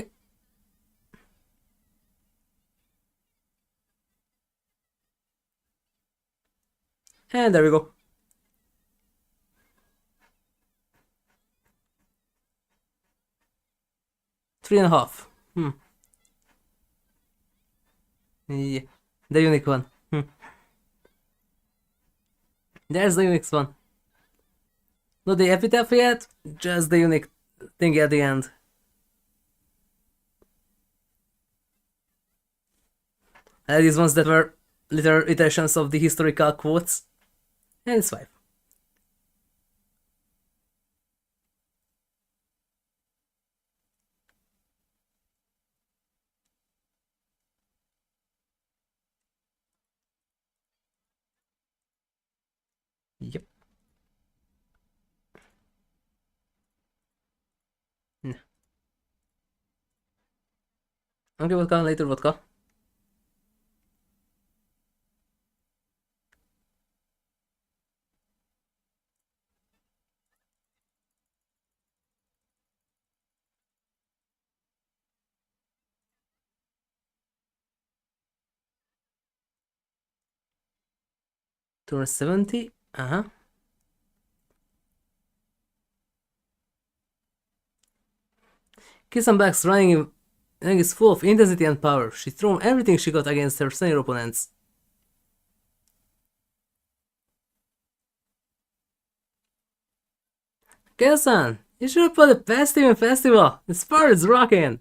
And there we go. Three and a half. Yeah, the unique one. There's the unique one. Not the epitaph yet, just the unique thing at the end. These ones that were little iterations of the historical quotes. And it's 5. Yep. No. Okay, vodka, later vodka. Turn 70. Uh-huh. Kitasan Black's running is full of intensity and power. She threw everything she got against her senior opponents. Kitasan, you should have put a festive in festival. This part is rocking.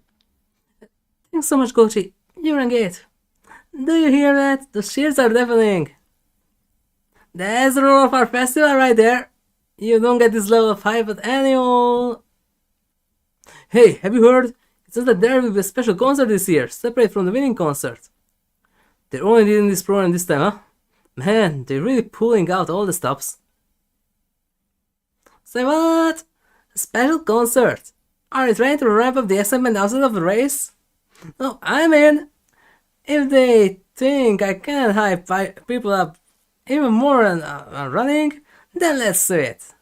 Thanks so much, Gochi. You're on gate. Do you hear that? The cheers are deafening. That's the rule of our festival right there. You don't get this level of hype at any all. Hey, have you heard? It says that there will be a special concert this year, separate from the winning concert. They're only doing this program this time, huh? Man, they're really pulling out all the stops. Say what? A special concert? Are you trying to ramp up the excitement outside of the race? No, I'm in. If they think I can hype people up even more than running, then let's do it.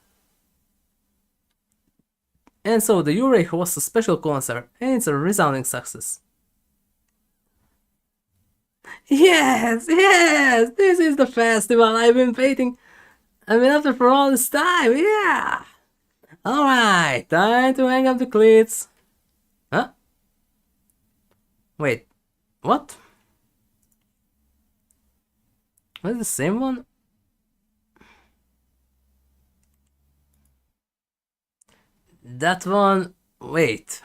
And so the Ure hosts a special concert, and it's a resounding success. Yes, yes, this is the festival I've been waiting. I've been after for all this time, yeah. Alright, time to hang up the cleats. Huh? Wait, what? Was it the same one? That one... Wait.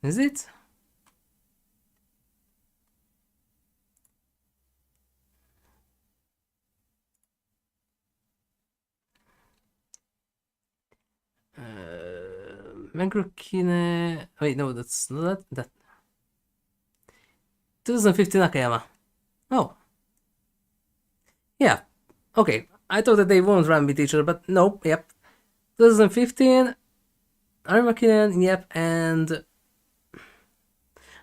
Is it? Kine... Wait, no, that's not that. 2015 Nakayama. Oh. Yeah. Okay. I thought that they won't run with each other, but nope, yep. 2015, Arima Kinen, yep, and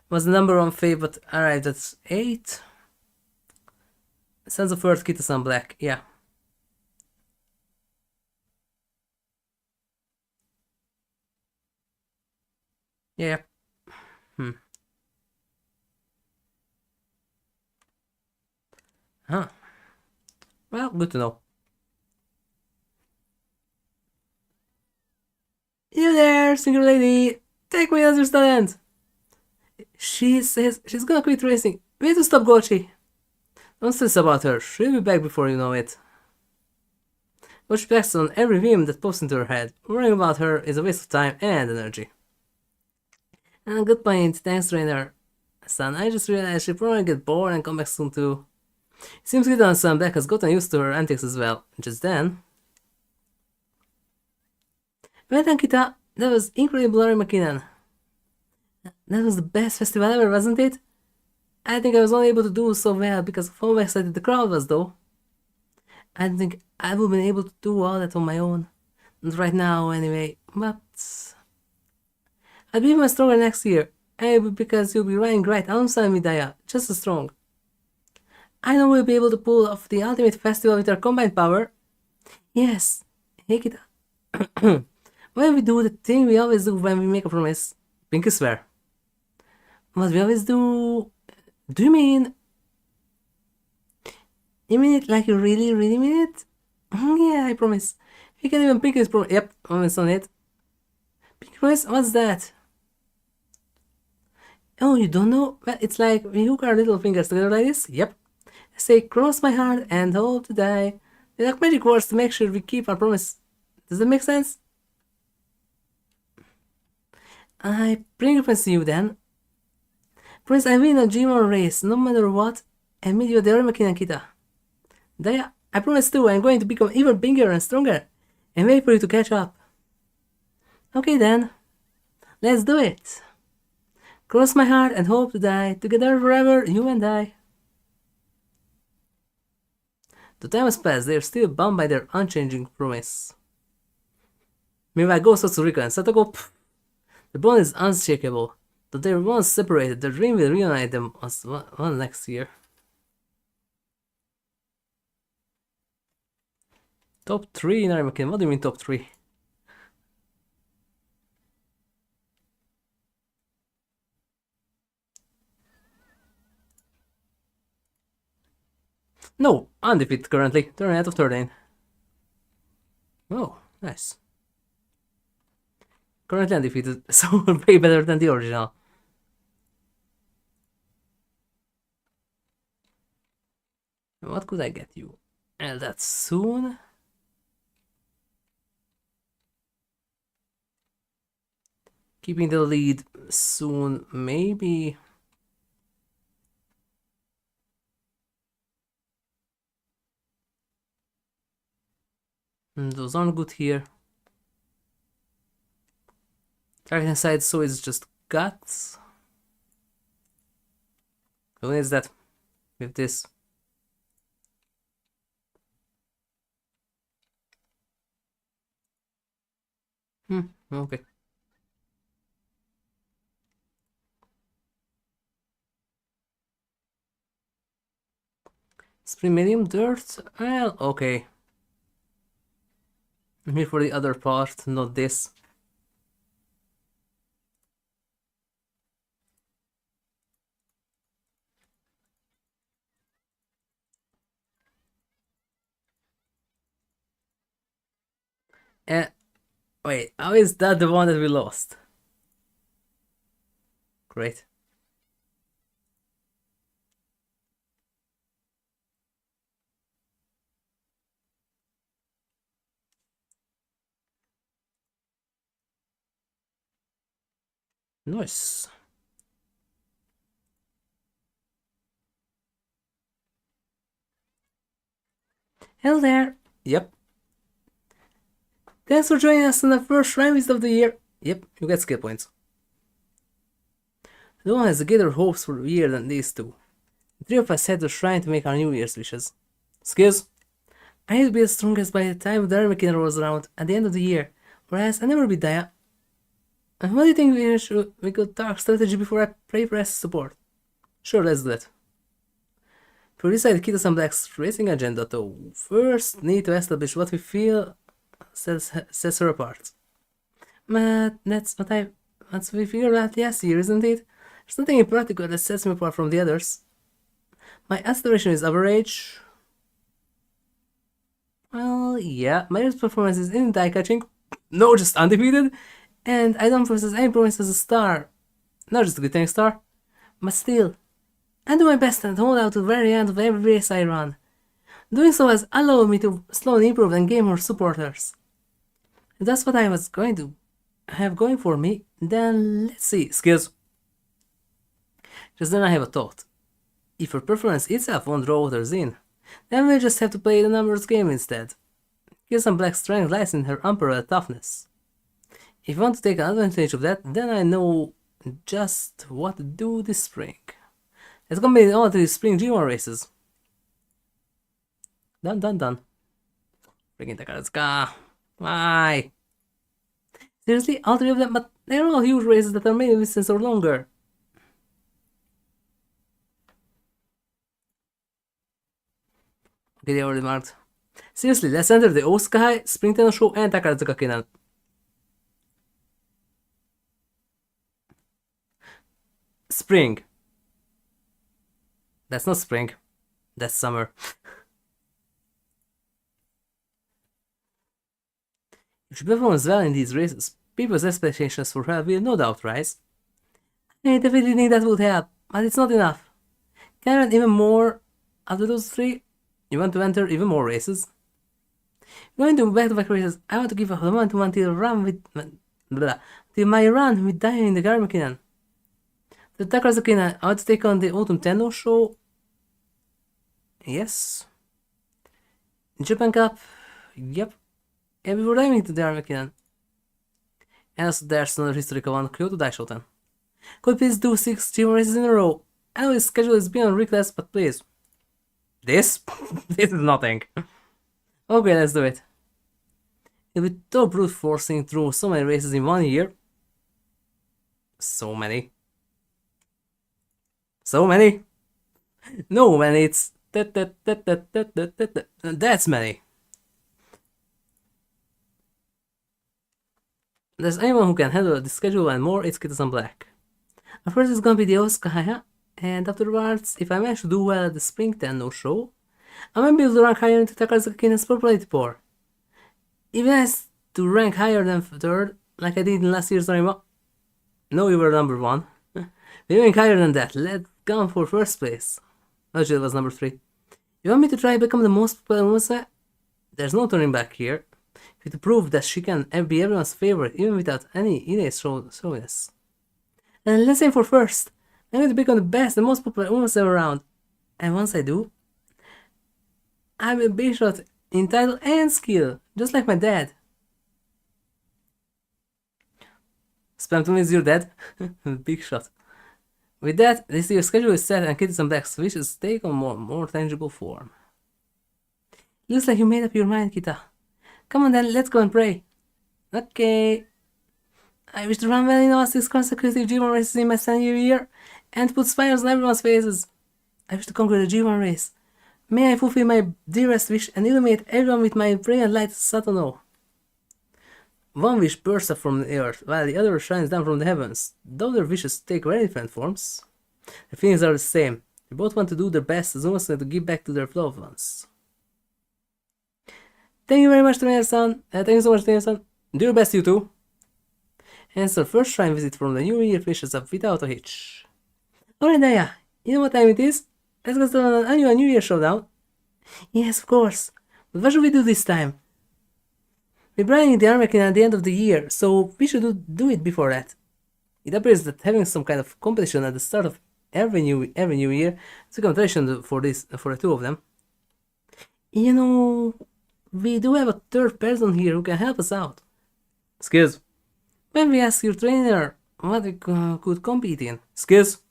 was the number one favorite, alright, that's 8. Sons of Earth, Kitasan Black, yeah. Yeah. Huh. Well, good to know. You there, single lady! Take me as your student! She says she's gonna quit racing. We need to stop Gochi. Don't stress about her. She'll be back before you know it. Gochi backs on every whim that pops into her head. Worrying about her is a waste of time and energy. And good point, thanks trainer. Son, I just realized she'll probably get bored and come back soon too. It seems Kitasan Black has gotten used to her antics as well. Just then... Well done, Kita. That was incredible, Arima Kinen. That was the best festival ever, wasn't it? I think I was only able to do so well because of how excited the crowd was, though. I don't think I would have been able to do all that on my own. Not right now, anyway. But... I'll be even stronger next year. Maybe because you'll be riding right alongside me, Daya. Just as strong. I know we'll be able to pull off the ultimate festival with our combined power. Yes. Hey, Kita. When we do the thing we always do when we make a promise. Pinky swear. What we always do... Do you mean... You mean it like you really, really mean it? Yeah, I promise. We can even pinky promise. Yep, promise on it. Pinky promise? What's that? Oh, you don't know? Well, it's like we hook our little fingers together like this. Yep. Say, cross my heart and hope to die. We like magic words to make sure we keep our promise. Does that make sense? I bring a promise to you then. Promise I win a G1 race, no matter what, and meet you at the Arima Kinen Kita. Daya, I promise too, I'm going to become even bigger and stronger, and wait for you to catch up. Okay then, let's do it. Cross my heart and hope to die, together forever, you and I. The time has passed, they are still bound by their unchanging promise. Meanwhile, Ghost of Tsurika and Satoko, the bond is unshakable. Though they were once separated, the dream will reunite them as one next year. Top 3 in Arima Kinen. What do you mean top 3? No, undefeated currently. 13 out of 13. Oh, nice. Currently undefeated, so way better than the original. What could I get you? And that soon? Keeping the lead soon, maybe. Those aren't good here. Target inside, so it's just guts. Who needs that? With this. Okay. Spring medium dirt? Well, okay. I'm here for the other part, not this. Wait, how is that the one that we lost? Great. Nice. Hello there. Yep. Thanks for joining us on the first shrine visit of the year. Yep, you get skill points. No one has greater hopes for the year than these two. The three of us head to the shrine to make our New Year's wishes. Skills. I need to be the strongest by the time the Arima Kinen rolls around at the end of the year, whereas I never beat Daya. What do you think we could talk strategy before I pray for support? Sure, let's do that. For this side, Kitasan Black's racing agenda, though, first need to establish what we feel sets her apart. But that's what we figured out last year, isn't it? There's nothing in particular that sets me apart from the others. My aspiration is average. Well, yeah, my performance is in die catching. No, just undefeated. And I don't possess any promise as a star. Not just a glittering star. But still, I do my best and hold out to the very end of every race I run. Doing so has allowed me to slowly improve and gain more supporters. If that's what I was going to have going for me, then let's see. Skills. Just then I have a thought. If her performance itself won't draw others in, then we'll just have to play the numbers game instead. Kitasan Black's strength lies in her unparalleled toughness. If you want to take advantage of that, then I know just what to do this spring. Let's combine all 3 spring G1 races. Done. Freaking Takaratsuka. Why? Seriously, all 3 of them? But they're all huge races that are many distance or longer. Okay, they already marked. Seriously, let's enter the Osaka High, Spring Tenno Show, and Takaratsuka Kinen. Spring. That's not spring. That's summer. If she performs well in these races, people's expectations for her will no doubt rise. I definitely think that would help, but it's not enough. Can I run even more after those 3? You want to enter even more races? Going to back-to-back races, I want to give a momentum until till my run with Daya in the Arima Kinen. The Takarazu Kinen, I want to take on the Autumn Tenno show. Yes. Japan Cup. Yep. And we were diving to the Arima Kinen. And also there's another historical one, Kyoto Daishoten. Could please do 6 G1 races in a row? I know his schedule is beyond request, but please. This? This is nothing. Okay, let's do it. It'll be so brute forcing through so many races in 1 year. So many. So many? No, man, it's that's many. There's anyone who can handle the schedule and more, it's Kitasan Black. At first it's gonna be the Osaka, and afterwards, if I manage to do well at the Spring Tenno show, I might be able to rank higher into Takarazu Kinen's popularity pool. Even as to rank higher than 3rd, like I did in last year's Arima. No, we were number 1. Even higher than that, let's go for 1st place. Actually, it was number 3. You want me to try to become the most popular Umamusume? There's no turning back here. To prove that she can be everyone's favorite even without any innate showiness. And let's aim for 1st. I'm going to become the best and most popular Umamusume around. And once I do, I will be shot in title and skill, just like my dad. Spam 2 minutes, you're dead. Big shot. With that, this year's schedule is set and Kitasan Black's wishes take on more tangible form. Looks like you made up your mind, Kita. Come on then, let's go and pray. Okay. I wish to run well in all 6 consecutive G1 races in my senior year and put smiles on everyone's faces. I wish to conquer the G1 race. May I fulfill my dearest wish and illuminate everyone with my brilliant light Satono. One wish bursts up from the earth, while the other shines down from the heavens. Though their wishes take very different forms, their feelings are the same. They both want to do their best as well as to give back to their loved ones. Thank you very much, trainer-san. Thank you so much, trainer-san. Do your best, you too. And it's our first shrine visit from the New Year finishes up without a hitch. Alright, Daya. You know what time it is? Let's go to an annual New Year showdown. Yes, of course. But what should we do this time? We're branding the Arima Kinen at the end of the year, so we should do it before that. It appears that having some kind of competition at the start of every new year is a tradition for the two of them. You know, we do have a 3rd person here who can help us out. Skills. When we ask your trainer what we could compete in. Skills.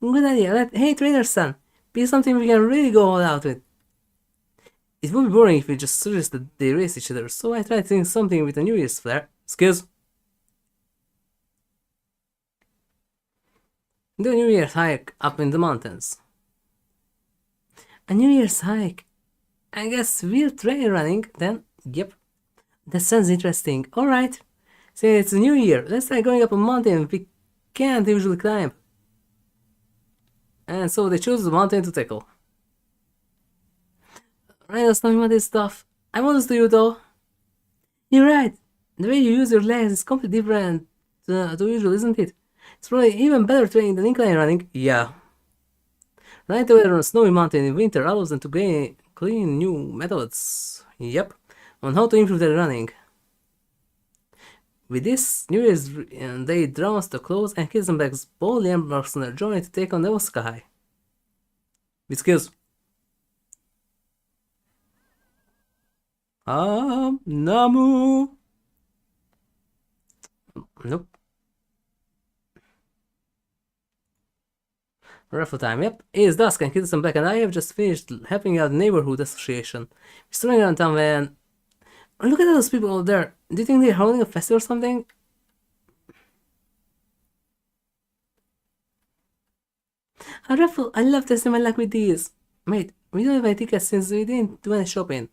Good idea. Hey, trainer-san, be something we can really go all out with. It would be boring if we just suggest that they race each other, so I tried to think something with a New Year's flair. Skills. Do a New Year's hike up in the mountains. A New Year's hike? I guess we'll try running then. Yep. That sounds interesting. Alright. Since it's a new year, let's try going up a mountain we can't usually climb. And so they chose the mountain to tackle. Right, let's know about this stuff. I'm honest to you though. You're right. The way you use your legs is completely different to usual, isn't it? It's probably even better training than incline running. Yeah. Running together on a snowy mountain in winter allows them to gain clean new methods. Yep. On how to improve their running. With this, New Year's Day draws to close and Kitasan Black's boldly embarks on their journey to take on the Osaka High. With skills. Namu. Nope. Raffle time, yep. It is dusk and Kitasan Black and I have just finished helping out the neighborhood association. We're strolling around town when... Look at those people out there. Do you think they're holding a festival or something? A raffle! I love testing my luck with these. Mate, we don't have any tickets since we didn't do any shopping.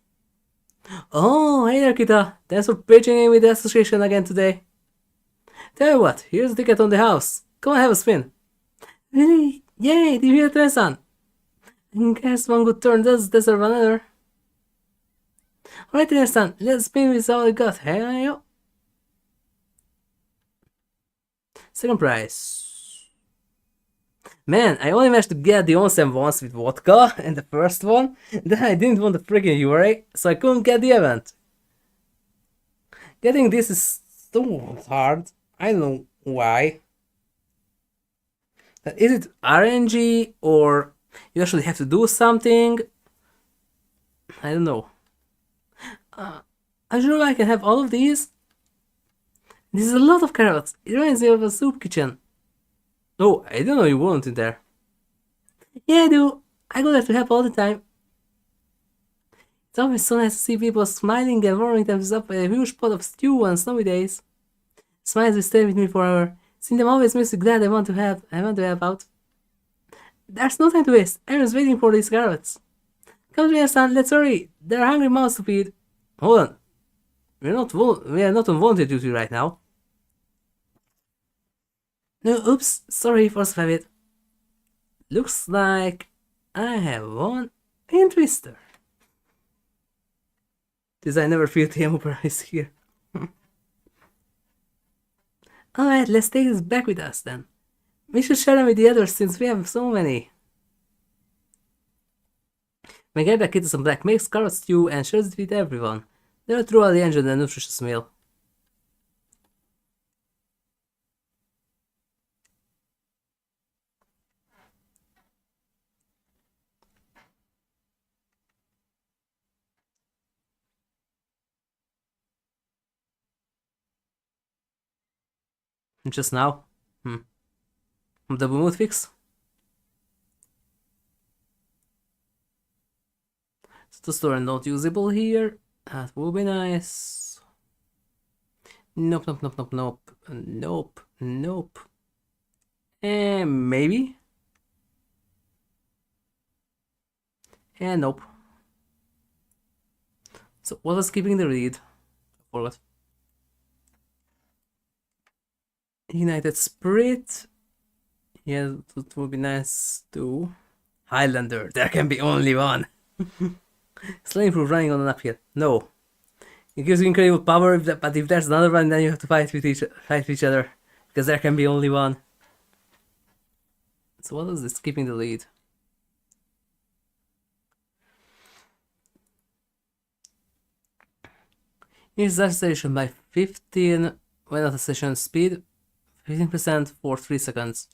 Oh, hey there, Kita. Thanks for pitching in with the association again today. Tell you what, here's a ticket on the house. Come and have a spin. Really? Yay, did you hear that, son? I guess one good turn does deserve another. Alright then, son, let's spin with all we got, hey yo. Second prize. Man, I only managed to get the onsen once with vodka, and the first one, then I didn't want the freaking Yurei, so I couldn't get the event. Getting this is so hard. I don't know why. Is it RNG, or you actually have to do something? I don't know. I'm sure I can have all of these. This is a lot of carrots. It reminds me of a soup kitchen. Oh, I didn't know you weren't in there. Yeah, I do. I go there to help all the time. It's always so nice to see people smiling and warming themselves up with a huge pot of stew on snowy days. Smiles will stay with me forever. Seeing them always makes me glad I want to help. Out. There's no time to waste. Everyone's waiting for these carrots. Come here, son. Let's hurry. There are hungry mouths to feed. Hold on. We are not on wanted duty right now. No, oops. Sorry, force of habit. Looks like I have won in Twister. This I never feel the Emperor is here. Alright, let's take this back with us then. We should share them with the others since we have so many. My Arima Kitasan Black makes carrot stew and shares it with everyone. They are truly enjoy the nutritious meal. Just now? Double mood fix? So the store not usable here. That would be nice. Nope. Maybe? Nope. So what was keeping the read? I forgot. United Spirit. Yeah, that would be nice too. Highlander, there can be only one. Slightly proof running on an uphill. No. It gives you incredible power, but if there's another one, then you have to fight with each other. Because there can be only one. So what is this keeping the lead? Here's the station by 15 when at a session speed, 15% for 3 seconds.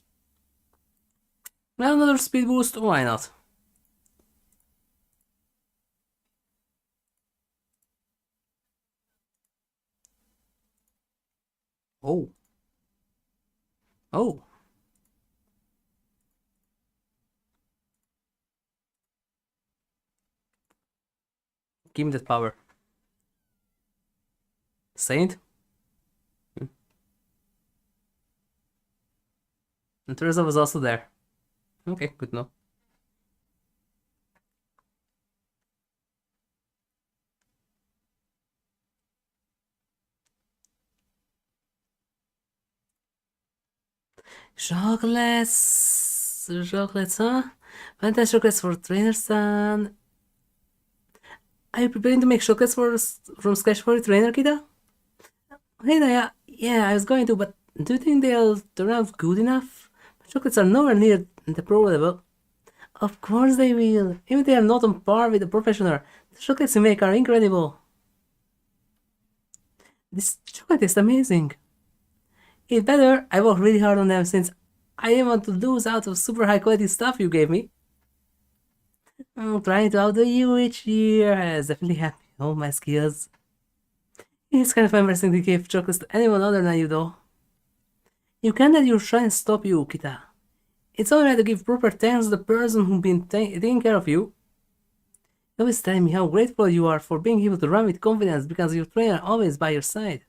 Well, another speed boost, why not? Oh. Oh. Give me that power. Saint? And Teresa was also there. Okay, good to know. Chocolates, huh? Fantastic chocolates for trainer son. Are you preparing to make chocolates from scratch for your trainer, Kita? Hey, yeah, I was going to, but do you think they'll turn out good enough? My chocolates are nowhere near the pro level. Of course they will. Even if they are not on par with a professional, the chocolates you make are incredible. This chocolate is amazing. It's better, I worked really hard on them since I didn't want to lose out of super high quality stuff you gave me. I'm trying to outdo you each year has definitely helped me all my skills. It's kind of embarrassing to give chocolates to anyone other than you though. You can't let your shine stop you, Kita. It's alright to give proper thanks to the person who's been taking care of you. You always tell me how grateful you are for being able to run with confidence because your trainer always by your side.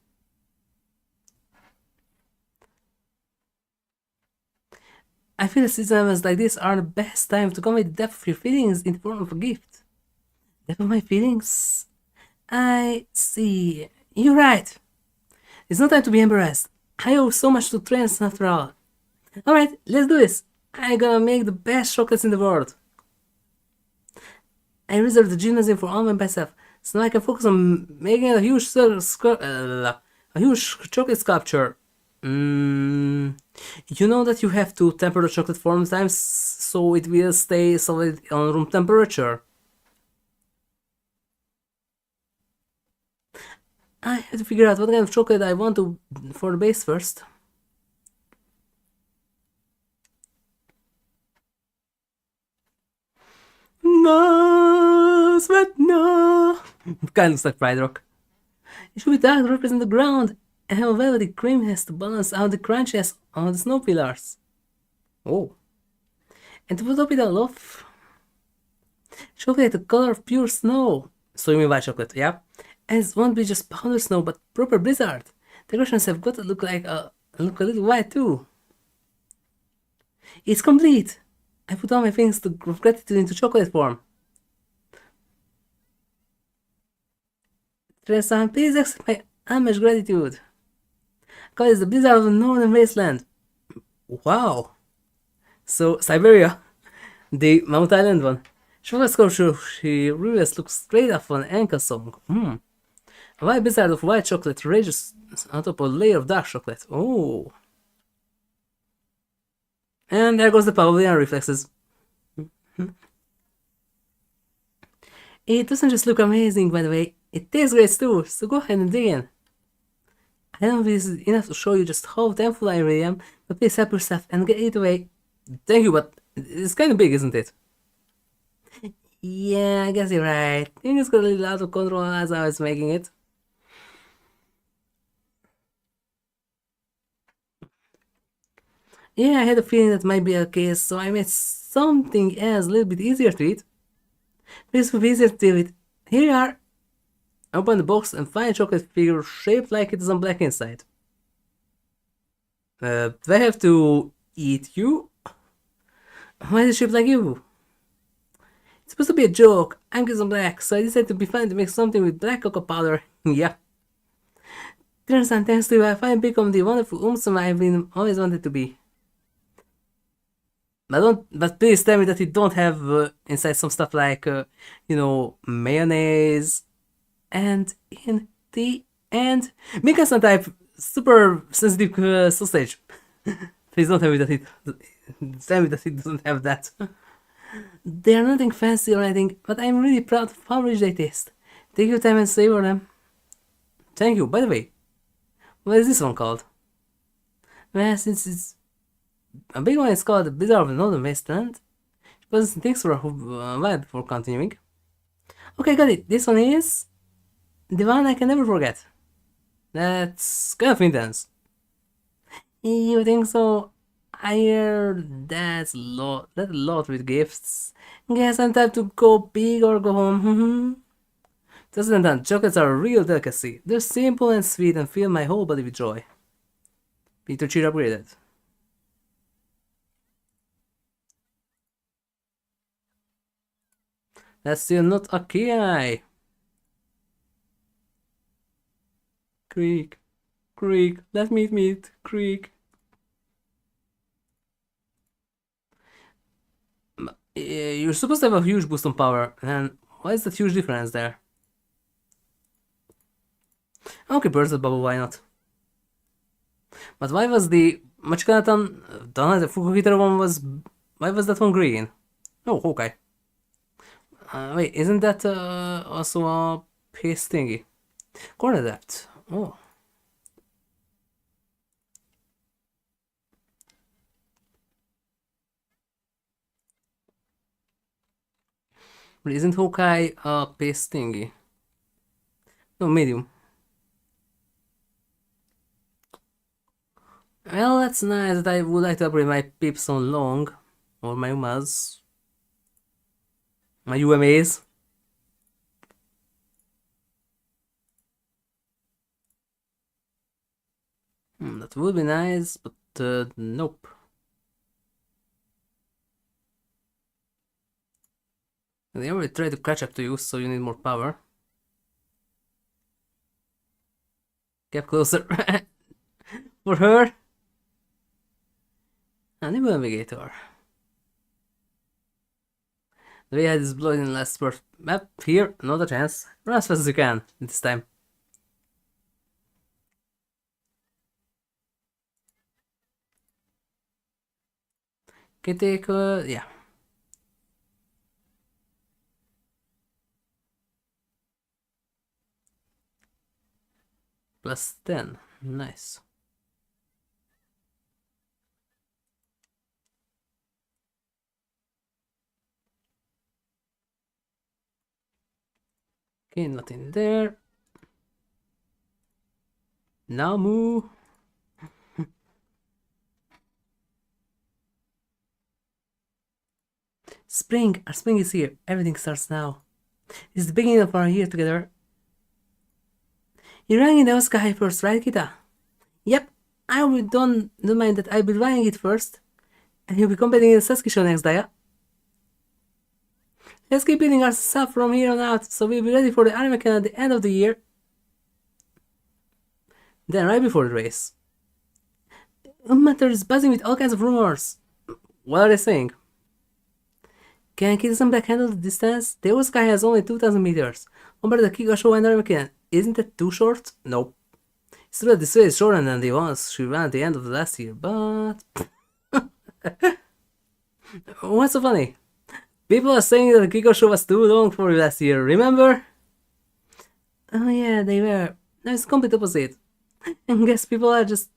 I feel that seasons like this are the best time to convey the depth of your feelings in the form of a gift. Depth of my feelings? I see. You're right. It's not time to be embarrassed. I owe so much to trainers after all. Alright, let's do this. I'm gonna make the best chocolates in the world. I reserved the gymnasium for all by myself, so now I can focus on making a huge chocolate sculpture. You know that you have to temper the chocolate 4 times so it will stay solid on room temperature. I have to figure out what kind of chocolate I want to for the base first. No, sweat, no. Kind of looks like Pride Rock. It should be dark to represent the ground, and have a velvety creaminess to balance out the crunchiness on the snow pillars. Oh. And to top it all off, chocolate the color of pure snow. So you mean white chocolate, yeah? And it won't be just powdered snow, but proper blizzard. Decorations have got to look a little white too. It's complete. I put all my feelings of gratitude into chocolate form. Tresan, please accept my unmatched gratitude. God is the blizzard of the northern wasteland. Wow. So, Siberia, the Mount Island one. Chocolate sculpture she reveals looks straight off an Anka song. A white blizzard of white chocolate rages on top of a layer of dark chocolate. Oh. And there goes the Pavlovian reflexes. It doesn't just look amazing, by the way. It tastes great too, so go ahead and dig in. I don't know if this is enough to show you just how thankful I really am, but please help yourself and get it away. Thank you, but it's kind of big, isn't it? Yeah, I guess you're right. Things got a little out of control as I was making it. Yeah, I had a feeling that might be the case, so I made something else a little bit easier to eat. This will be easier to deal with. Here you are. Open the box and find a chocolate figure shaped like it is on black inside. Do I have to eat you? Why is it shaped like you? It's supposed to be a joke. I'm Kitasan Black, so I decided to be fun to make something with black cocoa powder. Yeah. Turns out thanks to you, I finally become the wonderful Umamusume I've been always wanted to be. But please tell me that you don't have inside some stuff like, mayonnaise. And in the end, make us some type super sensitive sausage. Please don't tell me that it doesn't have that. They're nothing fancy or anything, but I'm really proud of how rich they taste. Take your time and savor them. Thank you. By the way, what is this one called? Well, since it's a big one, it's called the Blizzard of the Northern Wasteland. But thanks for a while before continuing. Okay, got it. This one is the one I can never forget. That's kind of intense. You think so? I heard that's a lot with gifts. Guess I'm time to go big or go home. Doesn't that chocolates are a real delicacy. They're simple and sweet and fill my whole body with joy. Peter Cheer upgraded. That's still not a KI. Creek, let me meet Creek. You're supposed to have a huge boost on power, and why is that huge difference there? Okay, burst the bubble, why not? But why was the Machikanatan, the Fukuhitaro one why was that one green? Oh, okay. Wait, isn't that also a paste thingy? Corner depth. Oh. But isn't Hawkeye a paste thingy? No, medium. Well, that's nice, that I would like to upgrade my pips on long. Or my Umas. My UMAs. That would be nice, but nope. They already tried to catch up to you, so you need more power. Get closer. For her. And the navigator. The way I had this blood in the last spurt map here, not a chance. Run as fast as you can this time. Can you take, yeah. Plus 10. Nice. Okay, nothing there. Namu. Spring! Our spring is here. Everything starts now. It's the beginning of our year together. You rang in the Oscar first, right, Kita? Yep. Don't mind that I'll be running it first. And you'll be competing in the Sasuke show next day, yeah? Let's keep building our stuff from here on out, so we'll be ready for the Arima Kinen at the end of the year. Then, right before the race. Matter is buzzing with all kinds of rumors. What are they saying? Can Kitasan Black handle the distance? The Oscar has only 2000 meters. Compared to the Kigasho and Arima Kinen, isn't that too short? Nope. It's true that this way is shorter than the ones she ran at the end of the last year, but... What's so funny? People are saying that the Kiko show was too long for you last year, remember? Oh yeah, they were. Now it's complete opposite. And guess people are just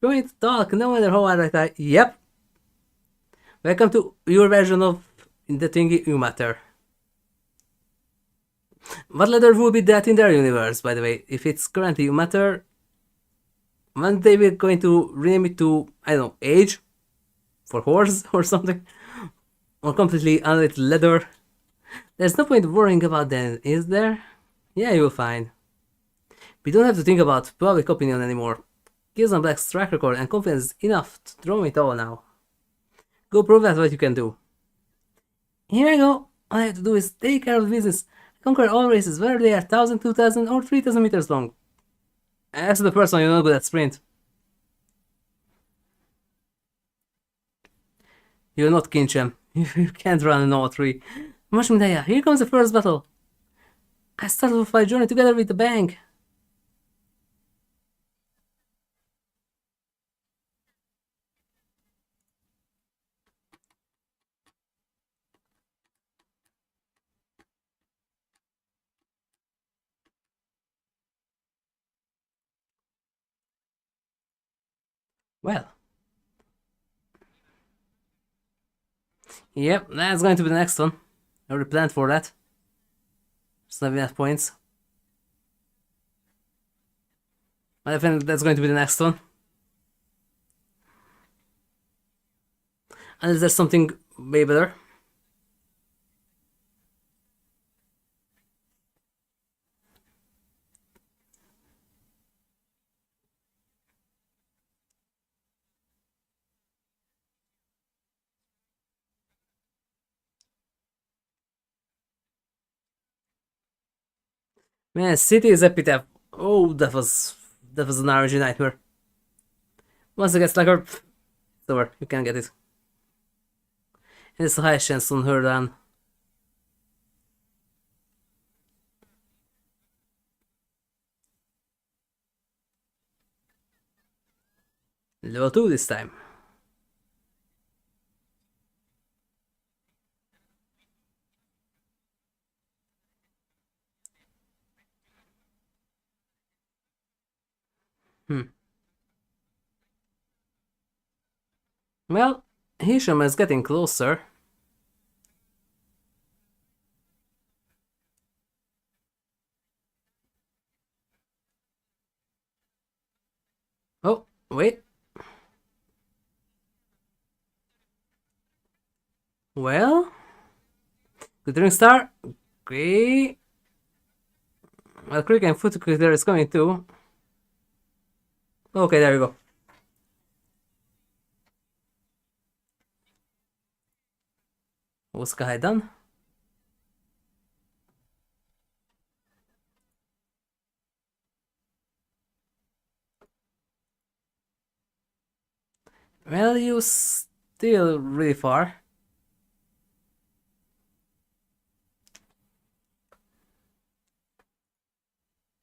going to talk no matter how hard I try. Yep. Welcome to your version of the thingy you matter. What letter would be that in their universe, by the way? If it's currently you matter, when they were going to rename it to, I don't know, age? For horse or something? Or completely unrelated leather? There's no point worrying about that, is there? Yeah, you'll find. We don't have to think about public opinion anymore. Kitasan Black's track record and confidence is enough to draw it all now. Go prove that what you can do. Here I go. All I have to do is take care of the business. Conquer all races, whether they are 1000, 2000 or 3000 meters long. As the person you know good at sprint. You're not Kinchem. You can't run in all three. Mashmidaya, here comes the first battle. I started off my journey together with the bang. Well. Yep, that's going to be the next one. I already planned for that. Just not enough points. I think that's going to be the next one. Unless there's something way better. Man, City is epitaph. Oh, that was an RNG nightmare. Once it gets like her, it's over. You can't get it. And it's a high chance on her then. Level 2 this time. Well, Hisham is getting closer. Oh, wait. Well, glittering star. Okay. Well, Creek and Foot Glitter is coming too. Okay, there we go. What's Kai done? Well, you still really far.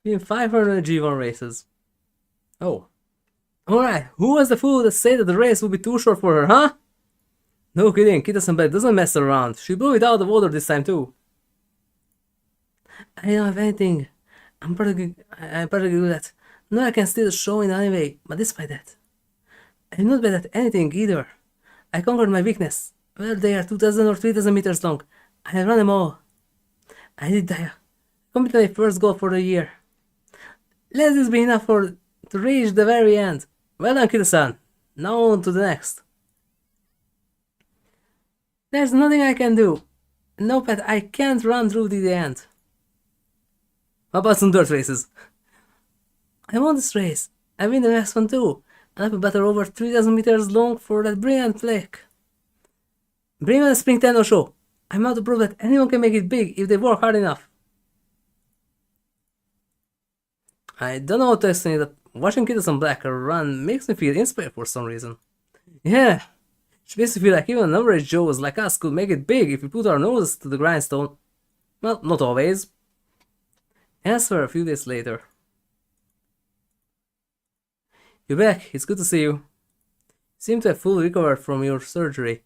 In 500 G1 races. Oh. Alright, who was the fool that said that the race would be too short for her, huh? No kidding, Kitasan Black doesn't mess around. She blew it out of water this time too. I don't have anything. I'm pretty good at. No, I can steal the show in anyway, but despite that, I'm not bad at anything either. I conquered my weakness. Whether they are 2000 or 3000 meters long, I run them all. I did die. Completed my first goal for the year. Let this be enough to reach the very end. Well done, Kitasan. Now on to the next. There's nothing I can do. No, Pat, I can't run through to the end. How about some dirt races? I won this race. I win the next one too. And I have a battle over 3000 meters long for that brilliant flick. Bring on the Spring Tenno show. I'm out to prove that anyone can make it big if they work hard enough. I don't know how to explain that watching Kitasan Black run makes me feel inspired for some reason. Yeah, she makes me feel like even an average Joes like us could make it big if we put our noses to the grindstone. Well, not always. Answer a few days later. You're back, it's good to see you. You seem to have fully recovered from your surgery.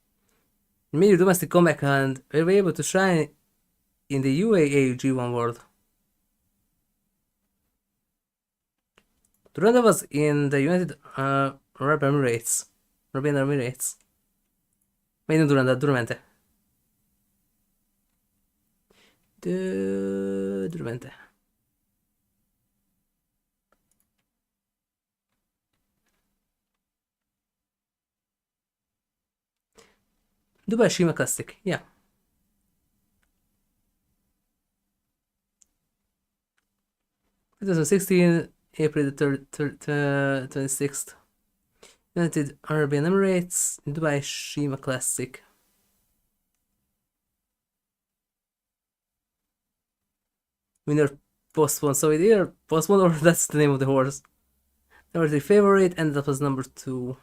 You made your domestic comeback and were able to shine in the UAA G1 world. Duranda was in the United Arab Emirates. Arabian Emirates. Wait, no Duranda, Duramente. Duramente. Dubai Shima Classic, yeah. (2016) April the 26th. United Arab Emirates, Dubai Shima Classic. Winner postponed, so it either postponed or that's the name of the horse. Number 3 favorite, and that was number 2.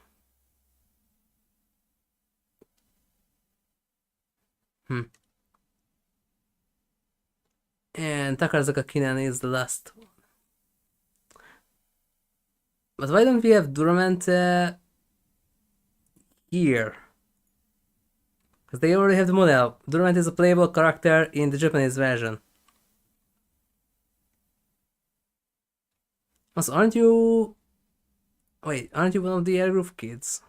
And Takarzaka Kinen is the last one. But why don't we have Duramente here? Because they already have the model. Duramente is a playable character in the Japanese version. Also, aren't you... Wait, aren't you one of the Air Groove kids?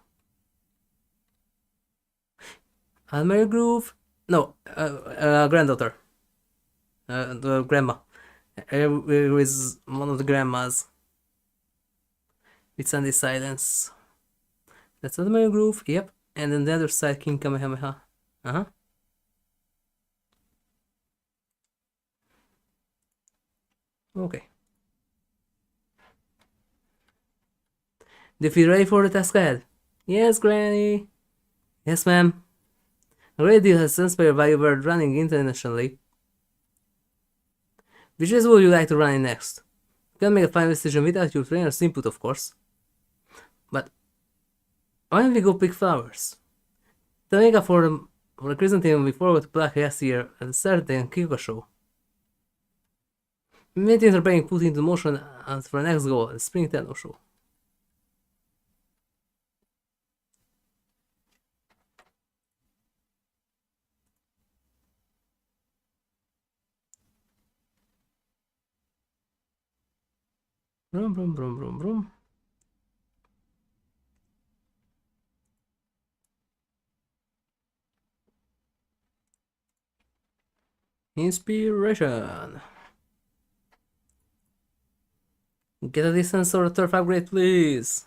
Almere Groove? No, granddaughter. The grandma. Who is one of the grandmas. With Sandy Silence. That's Almere Groove, yep. And then the other side, King Kamehameha. Okay. Do you feel ready for the task ahead? Yes, Granny. Yes, ma'am. A great deal has inspired by you were running internationally. Which race would you like to run in next? You can make a final decision without your trainer's input, of course. But why don't we go pick flowers? The mega for the chrysanthemum we forgot to pluck last year at the Saturday and Kiko show. Many things are being put into motion for the next goal, the Spring Tenno show. Brum brum brum brum brum. Inspiration. Get a distance or a turf upgrade, please.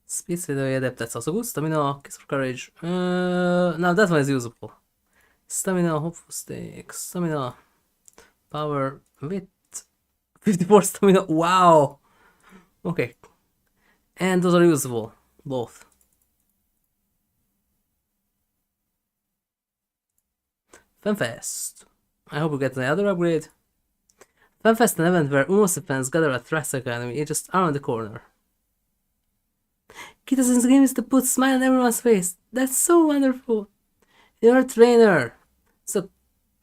Speed, adept, that's also good. Stamina, kiss for courage. Now that one is usable. Stamina, hopeful stake. Stamina, power, wit. 54 stamina, wow! Okay. And those are usable, both. FanFest. I hope we get another upgrade. FanFest, an event where Umamusume fans gather at Thrax Academy just around the corner. Kitasan's game is to put a smile on everyone's face. That's so wonderful. You're a trainer. So,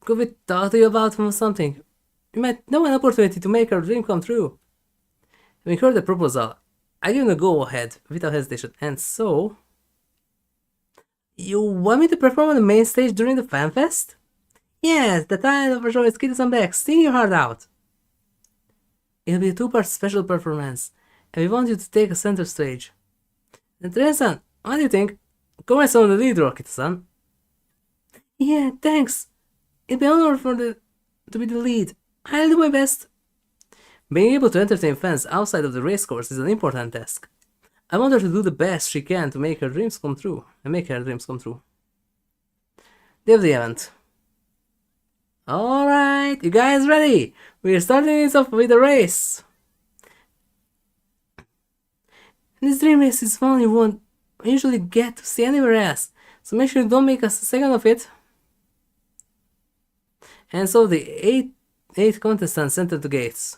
could we talk to you about something? You might know an opportunity to make our dream come true. Having heard the proposal, I give him a go ahead without hesitation, and so... You want me to perform on the main stage during the fan fest? Yes, the title of our show is Kitasan Black. Sing your heart out. It'll be a two-part special performance, and we want you to take a center stage. And Teresa, what do you think? Come as on the lead role, Kitasan. Yeah, thanks. It'll be an honor to be the lead. I'll do my best. Being able to entertain fans outside of the racecourse is an important task. I want her to do the best she can to make her dreams come true. Day of the event. Alright, you guys ready? We're starting this off with a race. This dream race is one you won't usually get to see anywhere else, so make sure you don't make a second of it. And so the eight contestants enter the gates.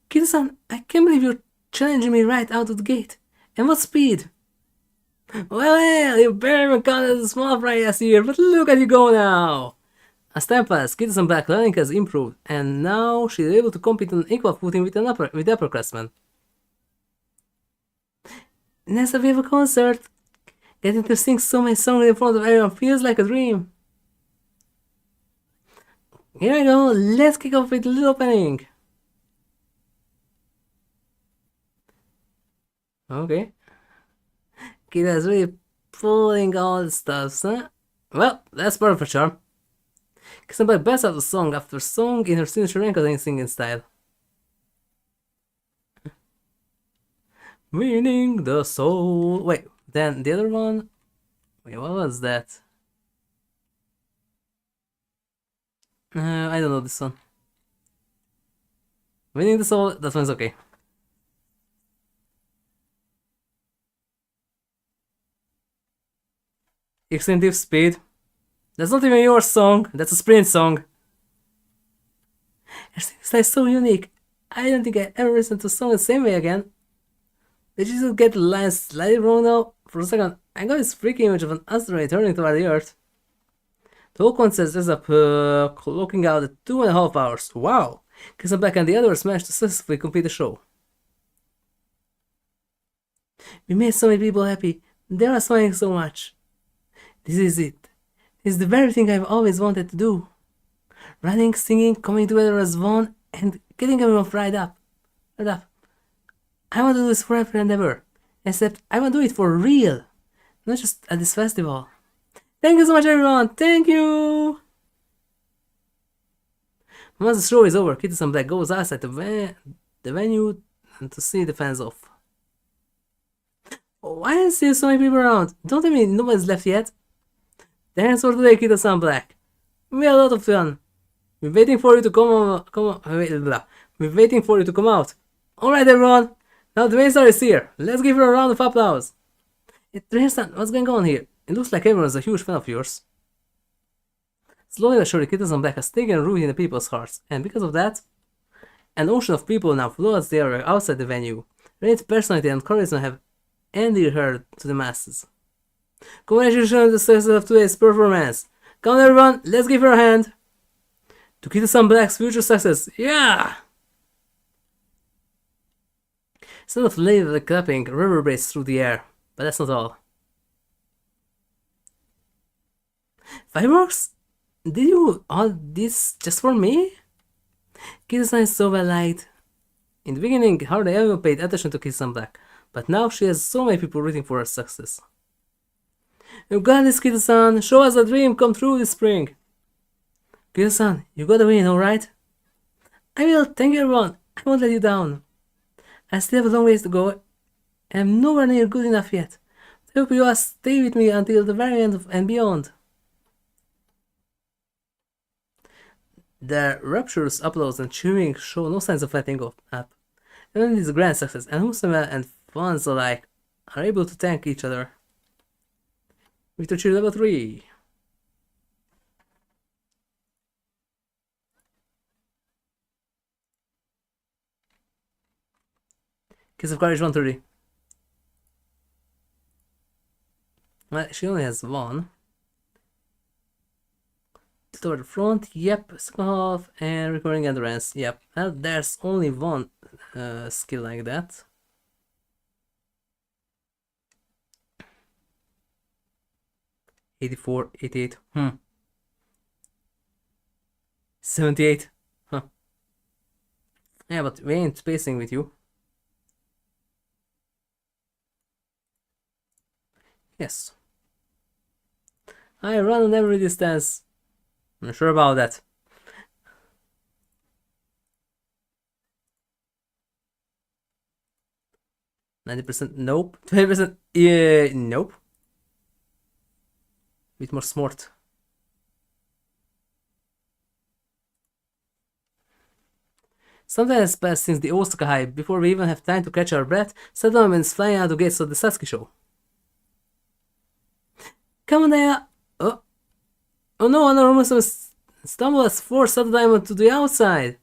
Kitasan, I can't believe you're challenging me right out of the gate. And what speed? Well, you barely even counted as a small fry last year, but look at you go now! As time passed, Kitasan Black learning has improved, and now she's able to compete on equal footing with the upperclassmen. Next up we have a concert. Getting to sing so many songs in front of everyone feels like a dream. Here I go, let's kick off with the little opening. Okay. Kita's really pulling all the stuff, huh? Well, that's part for sure. Kitasan Black busts out the song after song in her signature encoding singing style. Winning the soul. Wait, then the other one? Wait, what was that? I don't know this one. Winning the soul, that one's okay. Extended speed. That's not even your song, that's a sprint song. Her singing style is so unique. I don't think I ever listened to a song the same way again. Did you just get the lines slightly wrong now? For a second, I got this freaky image of an asteroid turning toward the Earth. The whole concert ends up clocking out at 2.5 hours. Wow! Kitasan Black and the others managed to successfully complete the show. We made so many people happy. They are smiling so much. This is it. This is the very thing I've always wanted to do. Running, singing, coming together as one, and getting everyone fired up. I want to do this forever and ever. Except I want to do it for real. Not just at this festival. Thank you so much everyone. Thank you. Once the show is over, Kitasan Black goes outside the venue to see the fans off. Why is there so many people around? Don't tell me nobody's left yet. Thanks for today, Kitasan Black. We had a lot of fun. We're waiting for you to We're waiting for you to come out. Alright everyone, now the main star is here. Let's give her a round of applause. Tristan, what's going on here? It looks like everyone's a huge fan of yours. Slowly but surely, Kitasan Black has taken root in the people's hearts, and because of that, an ocean of people now floods the area outside the venue. Raine's personality and charisma have endeared her to the masses. Congratulations on the success of today's performance. Come on everyone, let's give her a hand. To Kitasan Black's future success, yeah! Sound of lady clapping reverberates through the air, but that's not all. Fireworks? Did you all this just for me? Kitasan is so well liked. In the beginning, hardly anyone paid attention to Kitasan Black, but now she has so many people rooting for her success. You got this, Kitasan. Show us a dream come true this spring. Kitasan, you gotta win, alright? I will, thank you everyone. I won't let you down. I still have a long ways to go. I'm nowhere near good enough yet. I hope you all stay with me until the very end and beyond. The rapturous applause and cheering show no signs of letting up. Even this grand success, and Umamusume and fans alike are able to thank each other. Victor Cheer level 3. Kiss of Courage 130. Well, she only has one. Toward the front, yep, second half, and recording endurance, yep. Well, there's only one skill like that. 84, 88. 78. Huh. Yeah, but we ain't spacing with you. Yes. I run on every distance. I'm sure about that. 90%, nope. 20%, yeah, nope. Bit more smart. Something has passed since the Osaka hype. Before we even have time to catch our breath, settlements flying out the gates of the Satsuki show. Come on there! Oh, oh no, Umamusume stumbled as forced Sato Diamond to the outside.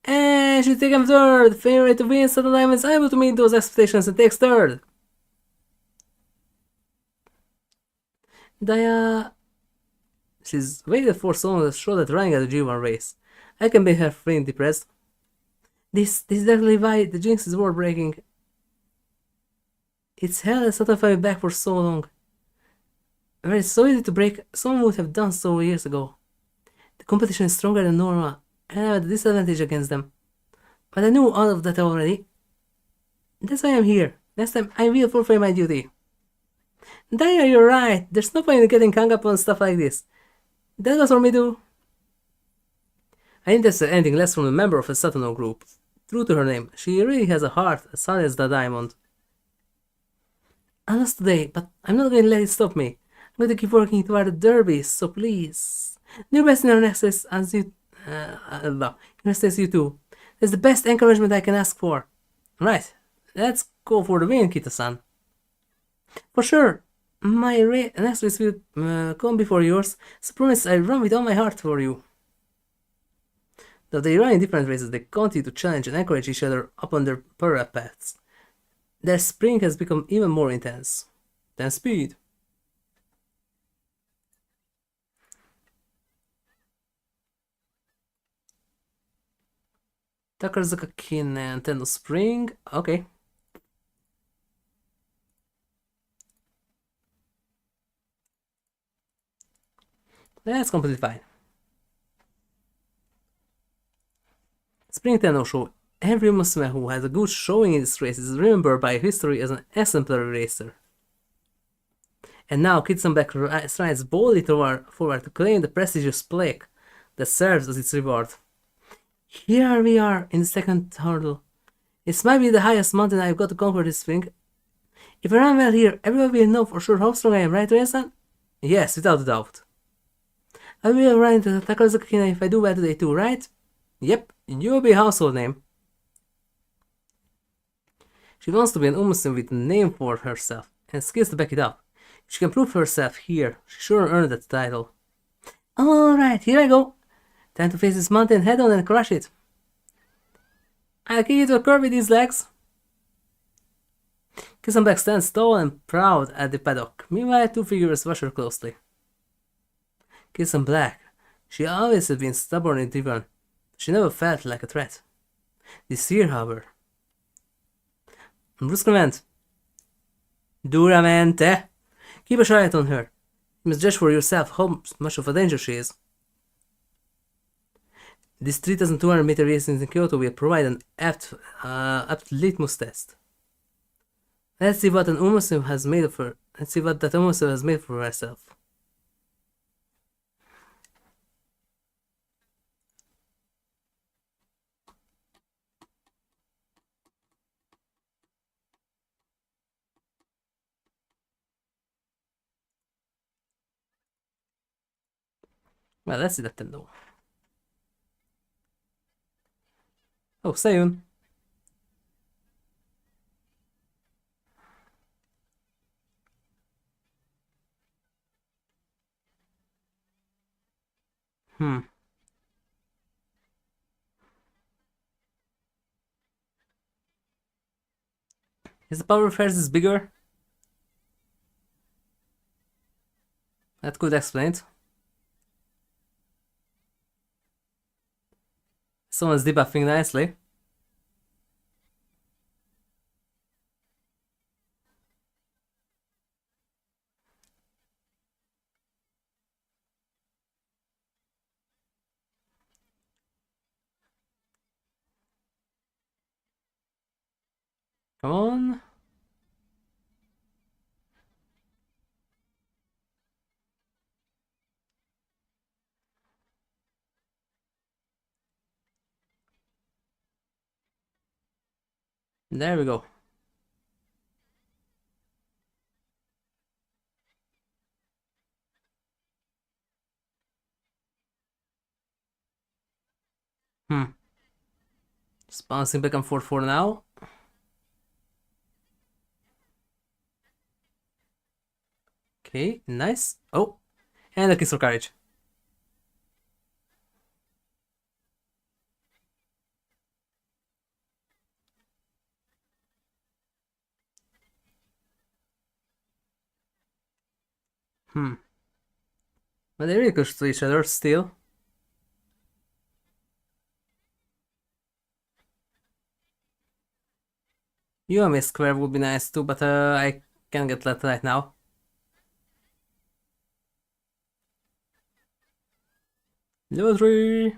And she's taken third. Favorite to win, Sato Diamond is able to meet those expectations and takes third. Daya. She's waited for someone to show that running at the G1 race. I can make her feeling depressed. This is definitely why the jinx is worth breaking. It's hell that Sato fell back for so long. Where it's so easy to break, someone would have done so years ago. The competition is stronger than normal, and I have a disadvantage against them. But I knew all of that already. That's why I'm here. Next time I will fulfill my duty. Daya, you're right. There's no point in getting hung up on stuff like this. That was for me too. I ain't interested in anything less from a member of a Satono group. True to her name, she really has a heart as solid as the diamond. I lost today, but I'm not going to let it stop me. I'm going to keep working toward the derby, so please. Do your best in our next race as you... next race you too. That's the best encouragement I can ask for. Right, let's go for the win, Kita-san. For sure. My next race will come before yours, so promise I run with all my heart for you. Though they run in different races, they continue to challenge and encourage each other upon their parallel paths. Their sprint has become even more intense than speed. Takarazuka Kinen Nintendo Spring. Okay. That's completely fine. Spring Tenno Show. Every Umamusume who has a good showing in this race is remembered by history as an exemplary racer. And now Kitasan Black strides boldly forward to claim the prestigious plaque that serves as its reward. Here we are in the second hurdle. This might be the highest mountain I've got to conquer this spring. If I run well here, everyone will know for sure how strong I am, right, Ryan-san? Yes, without a doubt. I will run into the Takarazuka Kinen if I do well today too, right? Yep, you'll be a household name. She wants to be an Umamusume with a name for herself, and skills to back it up. If she can prove herself here, she sure earned that title. Alright, here I go. Time to face this mountain head on and crush it. I'll kick you to a curve with these legs. Kitasan Black stands tall and proud at the paddock. Meanwhile, two figures watch her closely. Kitasan Black. She always has been stubborn and driven. She never felt like a threat. This year, however. Bruscamente. Duramente. Keep a shy eye on her. You must judge for yourself how much of a danger she is. This 3,200-meter race in Kyoto will provide an apt litmus test. Let's see what an Umamusume has made of her. Let's see what that Umamusume has made for herself. Well, let's see that then though. Oh, Sayun. Is the power of hers is bigger? That could explain it. Someone's debuffing nicely. Come on. There we go. Just bouncing back and forth for now. Okay, nice. Oh, and a kiss for courage. But they're really close to each other still. Umamusume square would be nice too, but I can't get that right now. Level 3!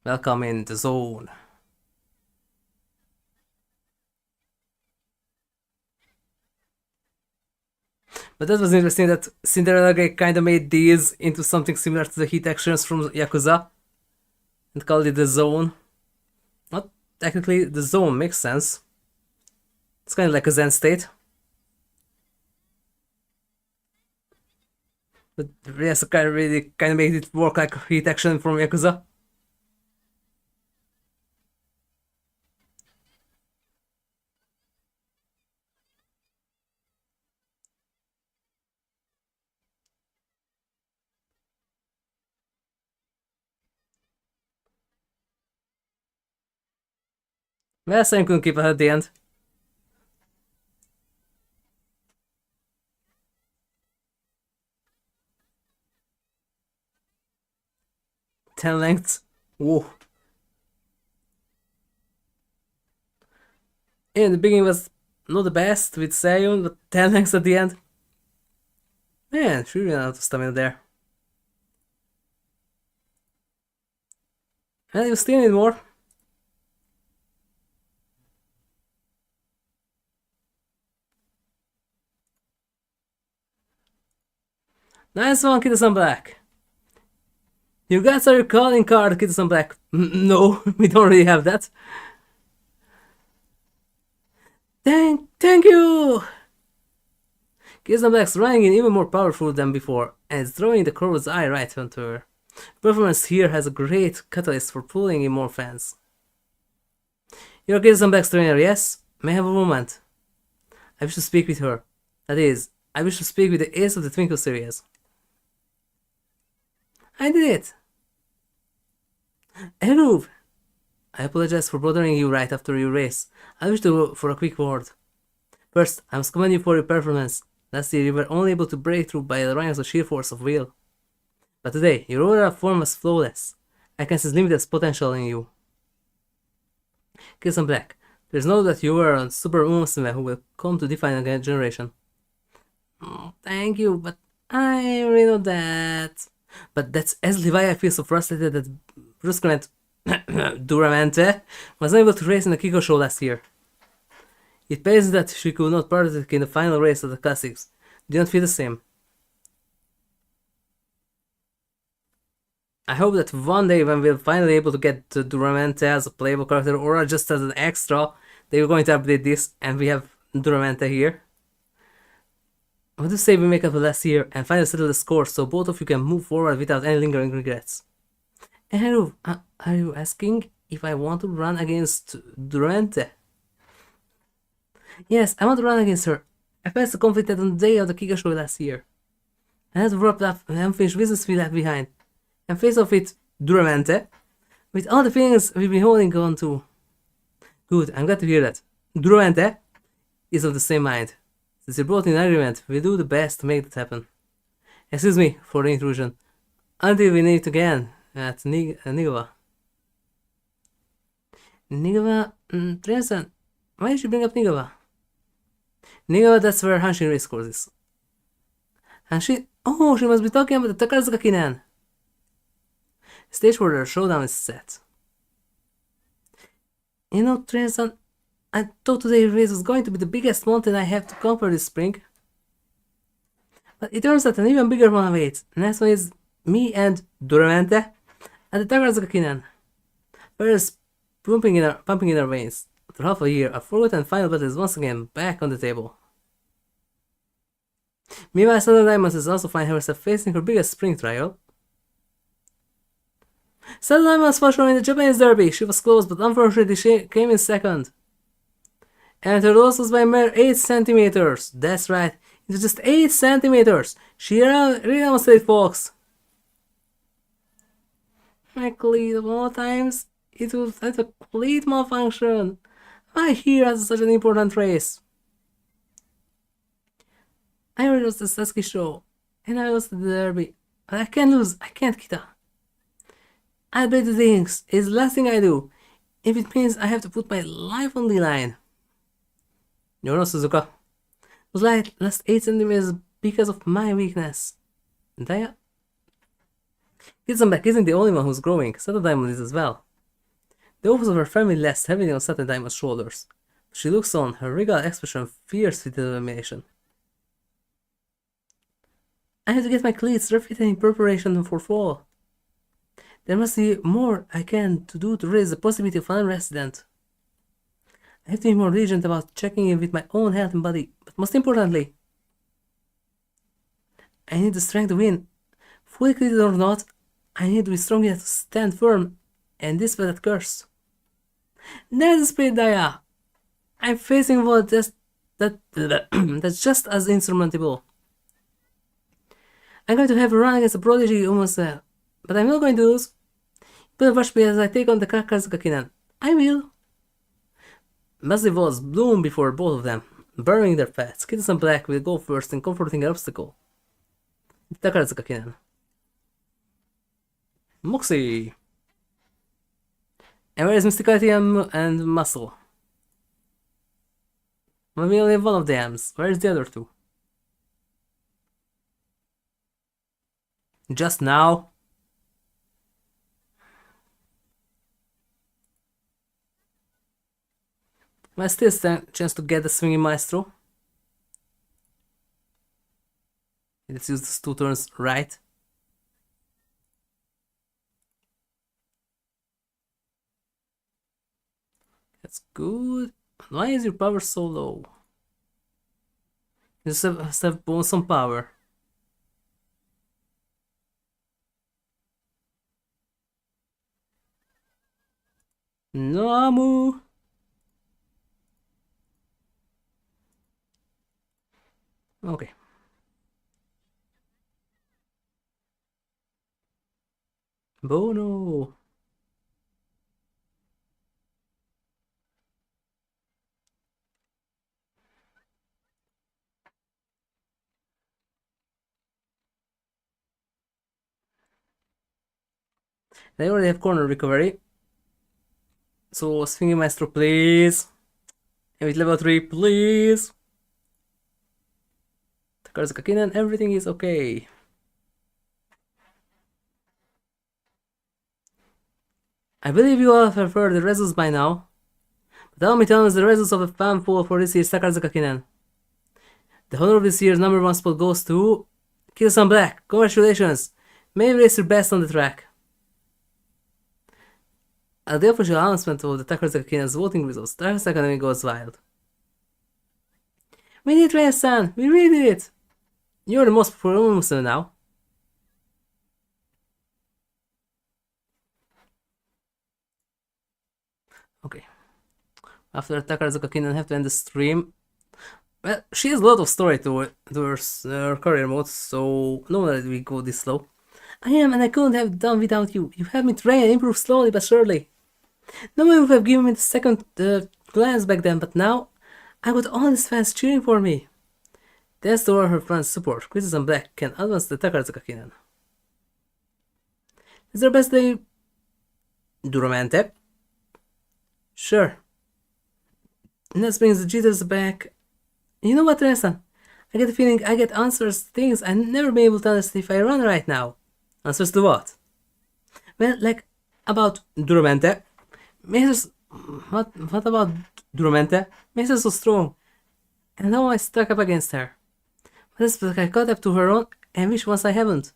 Welcome in the zone. But that was interesting that Cinderella kind of made these into something similar to the heat actions from Yakuza and called it the zone. Not technically, the zone makes sense. It's kind of like a Zen state. But yes, really kind of made it work like heat action from Yakuza. Well, same couldn't keep it at the end. Ten lengths. Whoa. In the beginning was not the best with Sayun, but 10 lengths at the end. Man, she ran out of stamina there. And you still need more. Nice one, Kitasan Black. You got your calling card, Kitasan Black. No, we don't really have that. Thank you! Kitasan Black's running in even more powerful than before, and it's throwing the crow's eye right onto her. Performance here has a great catalyst for pulling in more fans. You're Kitasan Black's trainer, yes? May I have a moment? I wish to speak with her. That is, I wish to speak with the ace of the Twinkle series. I did it! Eruv! I apologize for bothering you right after your race. I wish to for a quick word. First, I must commend you for your performance. Last year you were only able to break through by relying on the sheer force of will. But today, your overall form was flawless. I can sense limitless potential in you. Kitasan Black, there's no doubt you are a super Umamusume who will come to define a generation. Thank you, but I already know that. But that's exactly why I feel so frustrated that Brusquement Duramente was unable to race in the Kiko show last year. It pains that she could not partake in the final race of the Classics. Do you not feel the same? I hope that one day when we're finally able to get Duramente as a playable character or just as an extra, they're going to update this and we have Duramente here. What do you say we make up the last year and finally settle the score so both of you can move forward without any lingering regrets? Hello, are you asking if I want to run against Durante? Yes, I want to run against her. I passed the conflict on the day of the Kika show last year. I had to wrap up an unfinished business we left behind and face off with Durante with all the feelings we've been holding on to. Good, I'm glad to hear that. Durante is of the same mind. Since you're both in agreement, we'll do the best to make that happen. Excuse me for the intrusion. Until we meet again at Nigawa. Nigawa? Trenson, why did you bring up Nigawa? Nigawa, that's where Hanshin race course is. Hanshin? Oh, she must be talking about the Takarazuka Kinen. Stage for the showdown is set. You know, Trenson, I thought today's race was going to be the biggest mountain I have to conquer this spring. But it turns out an even bigger one awaits. Next one is me and Duramente and the Takarazuka Kinen. First, pumping in our veins. After half a year, a forgotten final battle is once again back on the table. Meanwhile, Southern Diamonds is also finding herself facing her biggest spring trial. Southern Diamonds was shown in the Japanese Derby. She was close, but unfortunately she came in second. And her loss was by a mere 8 centimeters. That's right, it was just 8 centimeters. She really almost said, folks. My cleat of all times, it was a complete malfunction. Why here as such an important race? I already lost the Sasuke show, and I lost the Derby. But I can't lose, I can't, Kita. I bet the things is the last thing I do, if it means I have to put my life on the line. You know, Suzuka, it was like last 8 centimeters because of my weakness. And Kitasan Black isn't the only one who's growing, Saturn Diamond is as well. The office of her family rests heavily on Saturn Diamond's shoulders. She looks on, her regal expression fierce with determination. I have to get my cleats refitted in preparation for fall. There must be more I can do to raise the possibility of an accident. I have to be more diligent about checking in with my own health and body, but most importantly, I need the strength to win. Fully cleated or not, I need to be strong enough to stand firm and dispel that curse. There's the spirit, Daya. I'm facing what that's just as insurmountable. I'm going to have a run against a prodigy Umamusume, but I'm not going to lose. Better watch me as I take on the Takarazuka Kinen. I will. Massive walls bloom before both of them, burying their paths. Kitasan Black will go first in confronting an obstacle. Takarazuka Kinen. Moxie. And where is Mysticality and Muscle? Well, we only have one of them. Where is the other two? Just now? Well, still a chance to get the swinging maestro. Let's use these 2 turns right. That's good. Why is your power so low? You just have some power. Namu. Okay. Bono. They already have corner recovery. So, Swinging Maestro, please. And with level 3, please. Takarazuka Kinen, everything is okay. I believe you all have heard the results by now. But allow me to announce the results of the fan poll for this year's Takarazuka Kinen. The honor of this year's #1 spot goes to Kitasan Black. Congratulations! May you race your best on the track. At the official announcement of the Takarazuka Kinen's voting results, Takarazuka Academy goes wild. We did it, Ryan-san! We really did it! You're the most popular Umamusume now. Okay. After Takarazuka Kinen have to end the stream. Well, she has a lot of story to her career mode, so no wonder we go this slow. I am, and I couldn't have done without you. You helped me train and improve slowly but surely. No one would have given me the second glance back then, but now I got all these fans cheering for me. Thanks to all her fans' support, Kitasan Black can advance the Takarazuka Kinen. Is their best day Duramente? Sure. And that brings the jitters back. You know what, Ressa? I get the feeling I get answers to things I'd never be able to understand if I run right now. Answers to what? Well, like, about Duramente. Answers What about Duramente? Makes her so strong. And now I stuck up against her. But it's like I caught up to her own, and which ones I haven't.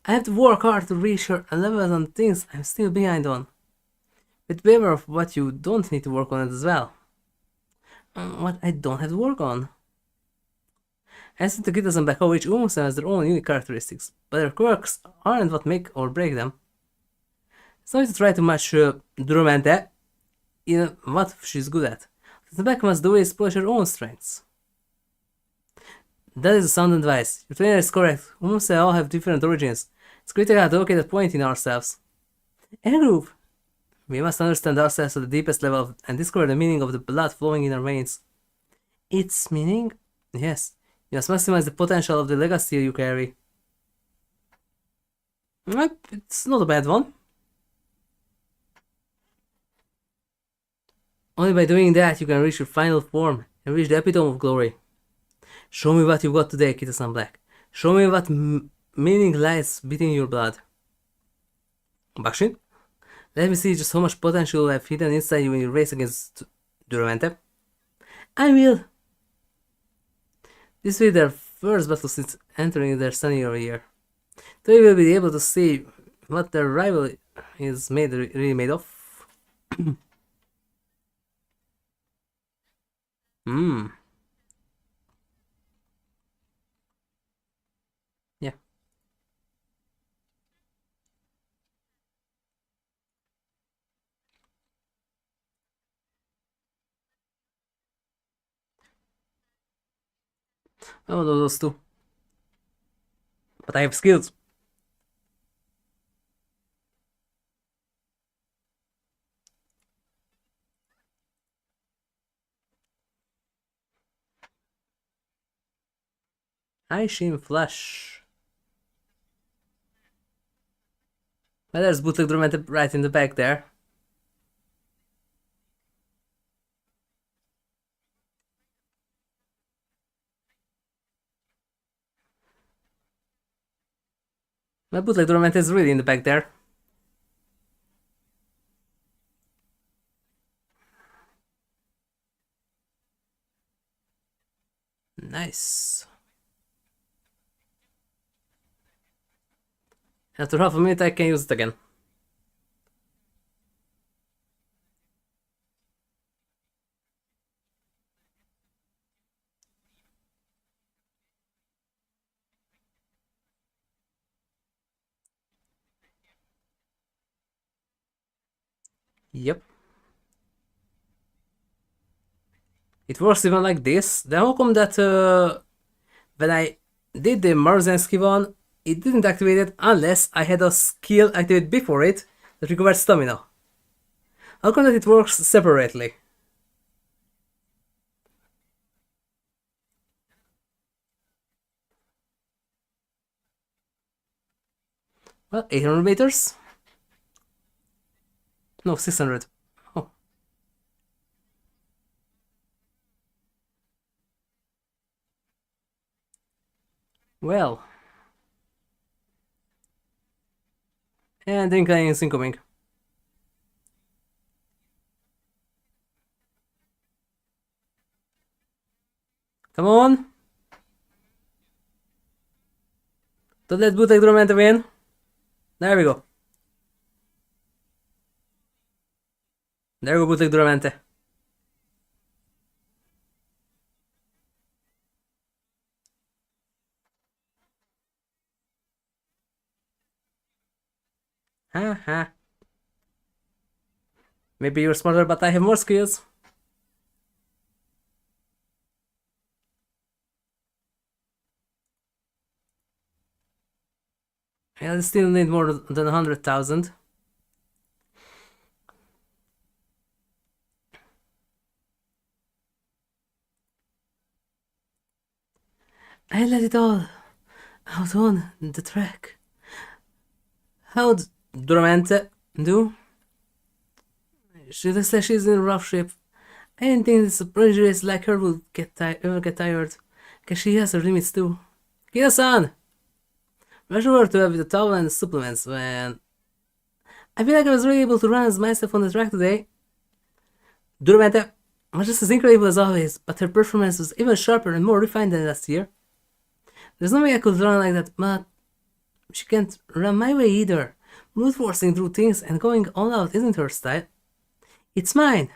I have to work hard to reach her and level on things I'm still behind on. But beware of what you don't need to work on as well. What I don't have to work on. I see the Kitasan Black each Umamusume has their own unique characteristics, but their quirks aren't what make or break them. It's not to try to match Duramente in what she's good at. The Black must do is polish her own strengths. That is a sound advice. Your trainer is correct. Umamusume all have different origins. It's critical to locate a point in ourselves. And groove. We must understand ourselves to the deepest level and discover the meaning of the blood flowing in our veins. Its meaning? Yes. You must maximize the potential of the legacy you carry. It's not a bad one. Only by doing that you can reach your final form and reach the epitome of glory. Show me what you got today, Kitasan Black. Show me what meaning lies beating your blood. Bakshin? Let me see just how much potential you have hidden inside you when you race against Duramente. I will! This will be their first battle since entering their senior year. They will be able to see what their rival is really made of. Yeah. I want those two. But I have skills. Aishin Flash. Well, there's bootleg Duramente right in the back there. My bootleg Duramente is really in the back there. Nice. After half a minute I can use it again. Yep. It works even like this. Then how come that when I did the Marzensky one, it didn't activate it unless I had a skill activated before it that required stamina? How come that it works separately? Well, 800 meters? No, 600. Oh. Well. And incline is incoming. Come on! Don't let bootleg Duramente win. There we go. There we go, bootleg Duramente. Haha. Maybe you're smarter, but I have more skills. I still need more than 100,000. I let it all out on the track. How'd Duramente do? She looks like she's in rough shape. I didn't think this prejudice like her would ever get tired, cause she has her limits too. Kira-san! Rush over to have the towel and the supplements, man. I feel like I was really able to run as myself on the track today. Duramente was just as incredible as always, but her performance was even sharper and more refined than last year. There's no way I could run like that, but she can't run my way either. Brute forcing through things and going all out isn't her style. It's mine.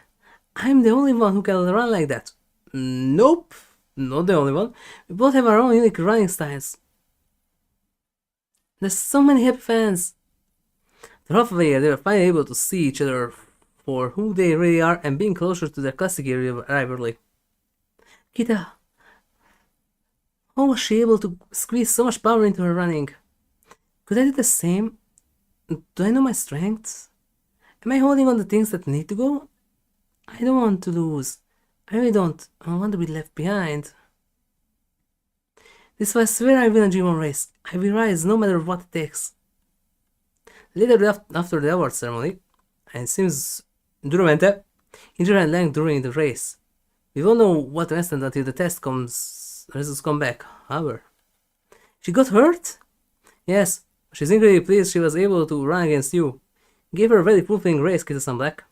I'm the only one who can run like that. Nope, not the only one. We both have our own unique running styles. There's so many happy fans. The half of a year they were finally able to see each other for who they really are and being closer to their classic rivalry. Kita, how was she able to squeeze so much power into her running? Could I do the same? Do I know my strengths? Am I holding on to things that need to go? I don't want to lose. I really don't. I want to be left behind. This was where I win a G1 race. I will rise no matter what it takes. Later after the award ceremony, and it seems Duramente injured her leg during the race. We won't know what happened until the results come back, however. She got hurt? Yes, she's incredibly pleased she was able to run against you. Gave her a very fulfilling race, Kitasan Black.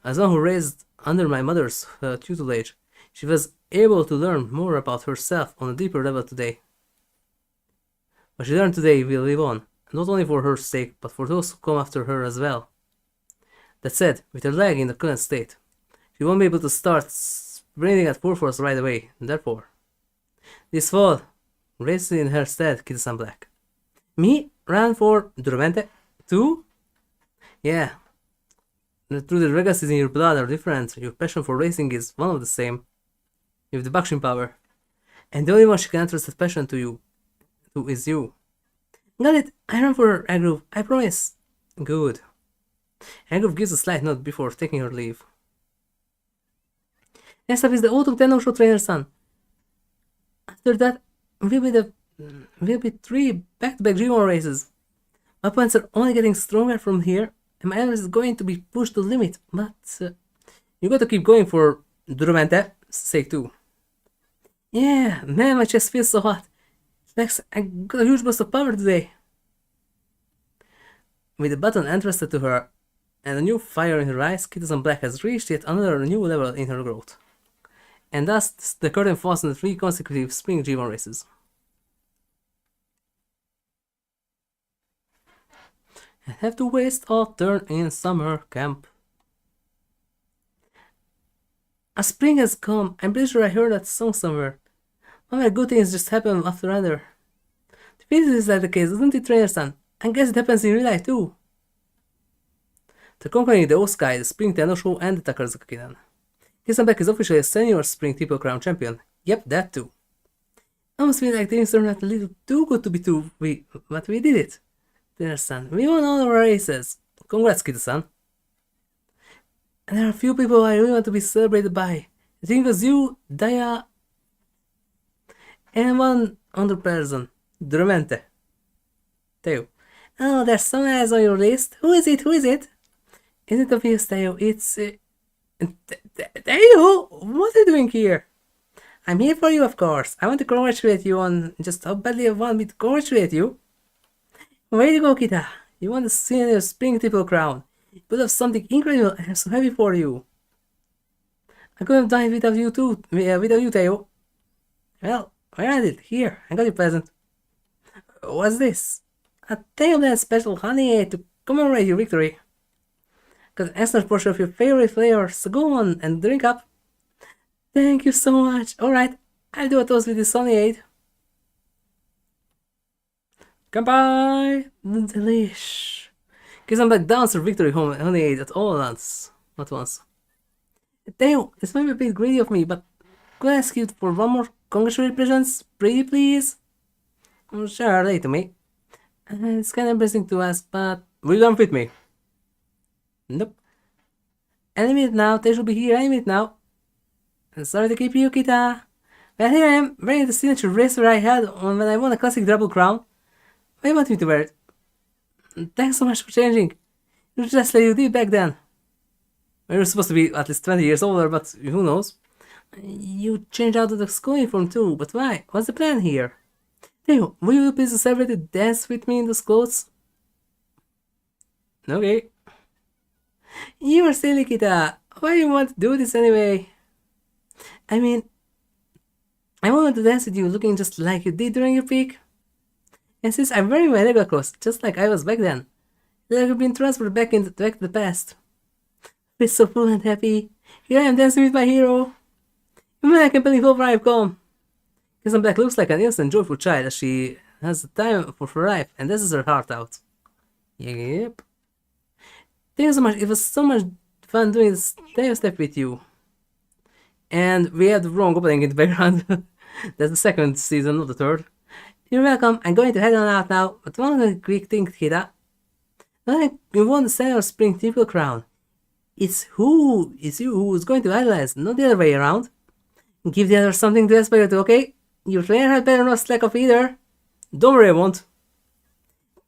As one who raised under my mother's tutelage, she was able to learn more about herself on a deeper level today. What she learned today will live on, not only for her sake, but for those who come after her as well. That said, with her leg in the current state, she won't be able to start sprinting at full force right away. Therefore, this fall, race in her stead, Kitasan Black. Me? Run for Duramente? Too? Yeah. Through the legacies in your blood are different, your passion for racing is one of the same. You have the Bakshin power. And the only one she can entrust that passion to is you. Got it, I run for Agrove, I promise. Good. Agrove gives a slight nod before taking her leave. Next up is the Autumn Tenno Show Trainer Son. After that will be 3 back-to-back G1 races. My points are only getting stronger from here, and my energy is going to be pushed to the limit, but you got to keep going for Durumente's sake too. Yeah, man, my chest feels so hot. Lex, I got a huge burst of power today. With the button entrusted to her and a new fire in her eyes, Kitasan Black has reached yet another new level in her growth. And thus, the curtain falls on the 3 consecutive spring G1 races. I have to waste autumn in summer camp. A spring has come. I'm pretty sure I heard that song somewhere. All my good things just happen after another. The pieces is that the case, doesn't it, Trainer-san? I guess it happens in real life too. They're conquering the Oskai, the Spring Tenno Show, and the Takarzuka-Kinen. Kitasan Black is officially a senior Spring Triple Crown champion. Yep, that too. I almost feel like things turned out a little too good to be true, but we did it. Trainer-san, we won all of our races. Congrats, Kita-san. And there are a few people I really want to be celebrated by. I think it was you, Daya, and one other person, Duramente. Teo. Oh, there's someone else on your list. Who is it? Who is it? Isn't it obvious, Teo? It's... Teo? What are you doing here? I'm here for you, of course. I want to congratulate you on just how badly I want me to congratulate you. Way to go, Kita. You won the senior Spring Triple Crown. You put up something incredible and I'm so happy for you. I couldn't have done it without you too, without you, Teo. Well, where is it? Here, I got your present. What's this? A Teo special honey aid to commemorate your victory. Got an excellent portion of your favorite flavor, so go on and drink up. Thank you so much. Alright, I'll do a toast with this honey aid. Goodbye! Delish. Kitasan Black downs her victory honey aid at all once. Not once. Teo, this might be a bit greedy of me, but could I ask you for one more congratulatory presents? Pretty please? Sure, lay to me. It's kinda embarrassing to ask, but will you come with me? Nope. Any minute now, they should be here any minute now. Sorry to keep you, Kita. Well, here I am, wearing the signature bracelet I had when I won a classic double crown. Why do you want me to wear it? Thanks so much for changing. You're just like you did back then. Well, you're supposed to be at least 20 years older, but who knows? You changed out of the school uniform too, but why? What's the plan here? Theo, will you please celebrate the dance with me in those clothes? Okay. You are silly, Kita. Why do you want to do this anyway? I mean, I wanted to dance with you looking just like you did during your peak. And since I'm wearing my regular clothes, just like I was back then, like I've been transferred back to the past. Feel so full and happy. Here I am dancing with my hero. Even I can believe how far I've come. Kitasan Black looks like an innocent, joyful child as she has the time for her life and dances her heart out. Yep. Thank you so much. It was so much fun doing this step with you. And we have the wrong opening in the background. That's the second season, not the third. You're welcome. I'm going to head on out now, but one quick thing, Kida. When you won the Senior Spring Triple Crown, it's you who's going to idolize, not the other way around. Give the others something to aspire to, okay? Your trainer had better not slack off either. Don't worry, I won't.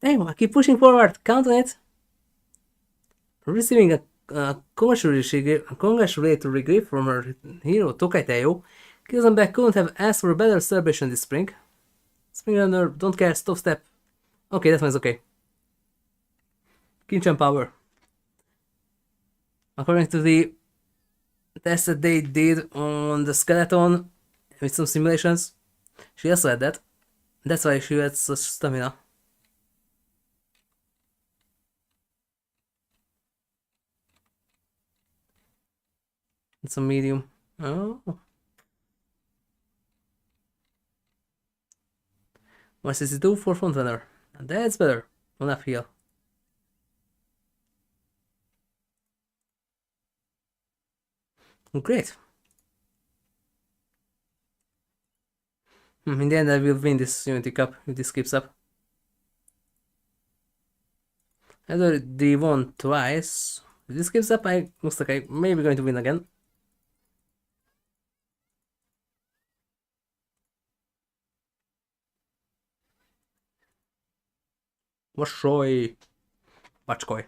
Anyway, keep pushing forward. Count on it. Receiving a congratulatory gift from her hero Tokai Teo, Kitasan Black couldn't have asked for a better celebration this spring. Spring runner, don't care, stop step. Okay, that one's okay. Kinchan power. According to the test that they did on the skeleton with some simulations, she also had that. That's why she had such stamina. It's a medium. Oh. What does it do for front runner? That's better. Enough heal. Great. In the end, I will win this Unity Cup if this keeps up. I already won twice. If this keeps up, I looks like I may be going to win again. Vashoy. Bachkoy.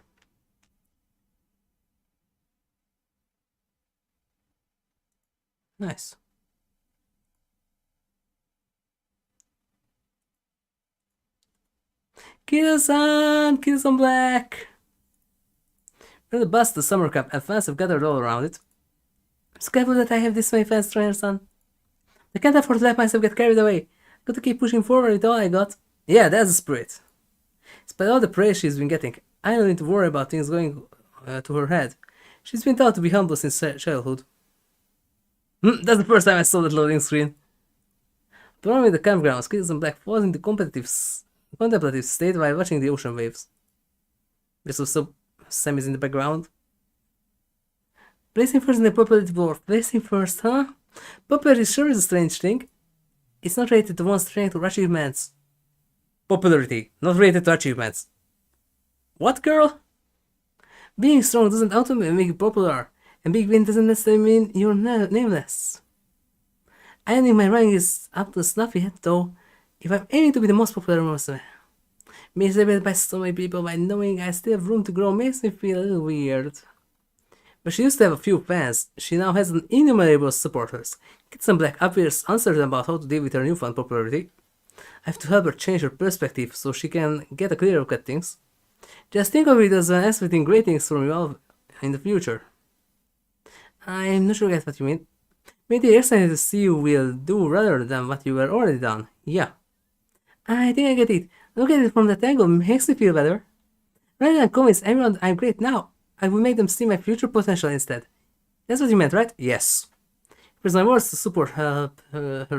Nice. Kitasan Black. We're the bus the summer camp and fans have gathered all around it. I'm so careful that I have this many fans, trainer son. I can't afford to let myself get carried away. Got to keep pushing forward with all I got. Yeah, that's the spirit. Despite all the praise she's been getting, I don't need to worry about things going to her head. She's been taught to be humble since childhood. That's the first time I saw that loading screen. The one with the campgrounds, Kitasan Black falls into contemplative state while watching the ocean waves. There's also Sammy's in the background. Placing first in the popularity dwarf. Placing first, huh? Popularity sure is a strange thing. It's not rated to one's strength or achievements. Popularity, not rated to achievements. What, girl? Being strong doesn't automatically make you popular, and big win doesn't necessarily mean you're nameless. I don't think my ranking is up to snuff yet, though. If I'm aiming to be the most popular Umamusume, being celebrated by so many people by knowing I still have room to grow makes me feel a little weird. But she used to have a few fans. She now has an innumerable supporters. Kitasan Black appears uncertain about how to deal with her newfound popularity. I have to help her change her perspective so she can get a clearer look at things. Just think of it as expecting great things from you all in the future. I'm not sure I get what you mean. Maybe the excited to see you will do rather than what you were already done. Yeah. I think I get it. Look at it from that angle makes me feel better. Rather than convince everyone I'm great now, I will make them see my future potential instead. That's what you meant, right? Yes. Here's my words to support her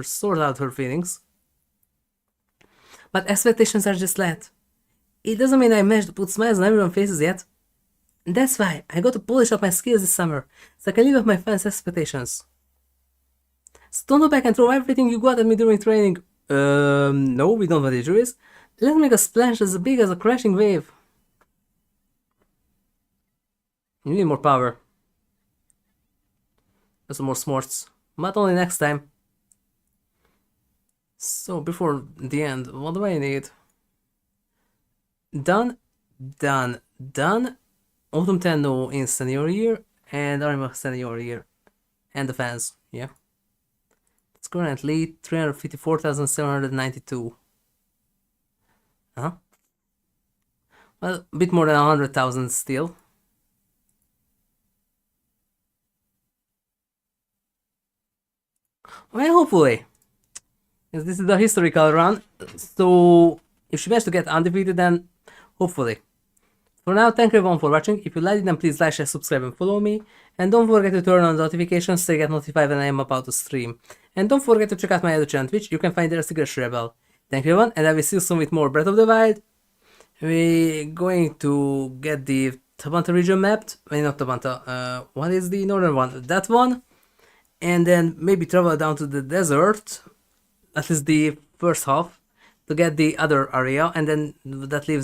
sort out her feelings. But expectations are just that. It doesn't mean I managed to put smiles on everyone's faces yet. That's why I got to polish up my skills this summer, so I can live up my fans' expectations. So don't go back and throw everything you got at me during training. No, we don't want injuries. Let's make a splash as big as a crashing wave. You need more power. And some more smarts. But only next time. So, before the end, what do I need? Done. Autumn Tenno in senior year, and Arima senior year. And the fans, yeah. It's currently 354,792. Huh? Well, a bit more than 100,000 still. Well, hopefully. Yes, this is the historical run, so if she managed to get undefeated, then hopefully. For now, thank you everyone for watching. If you liked it, then please like, share, subscribe, and follow me. And don't forget to turn on notifications so you get notified when I am about to stream. And don't forget to check out my other channel on Twitch. You can find there as HigurashiRebel. Thank you everyone, and I will see you soon with more Breath of the Wild. We're going to get the Tabanta region mapped. Well, not Tabanta. What is the northern one? That one. And then maybe travel down to the desert. That is the first half. To get the other area, and then that leaves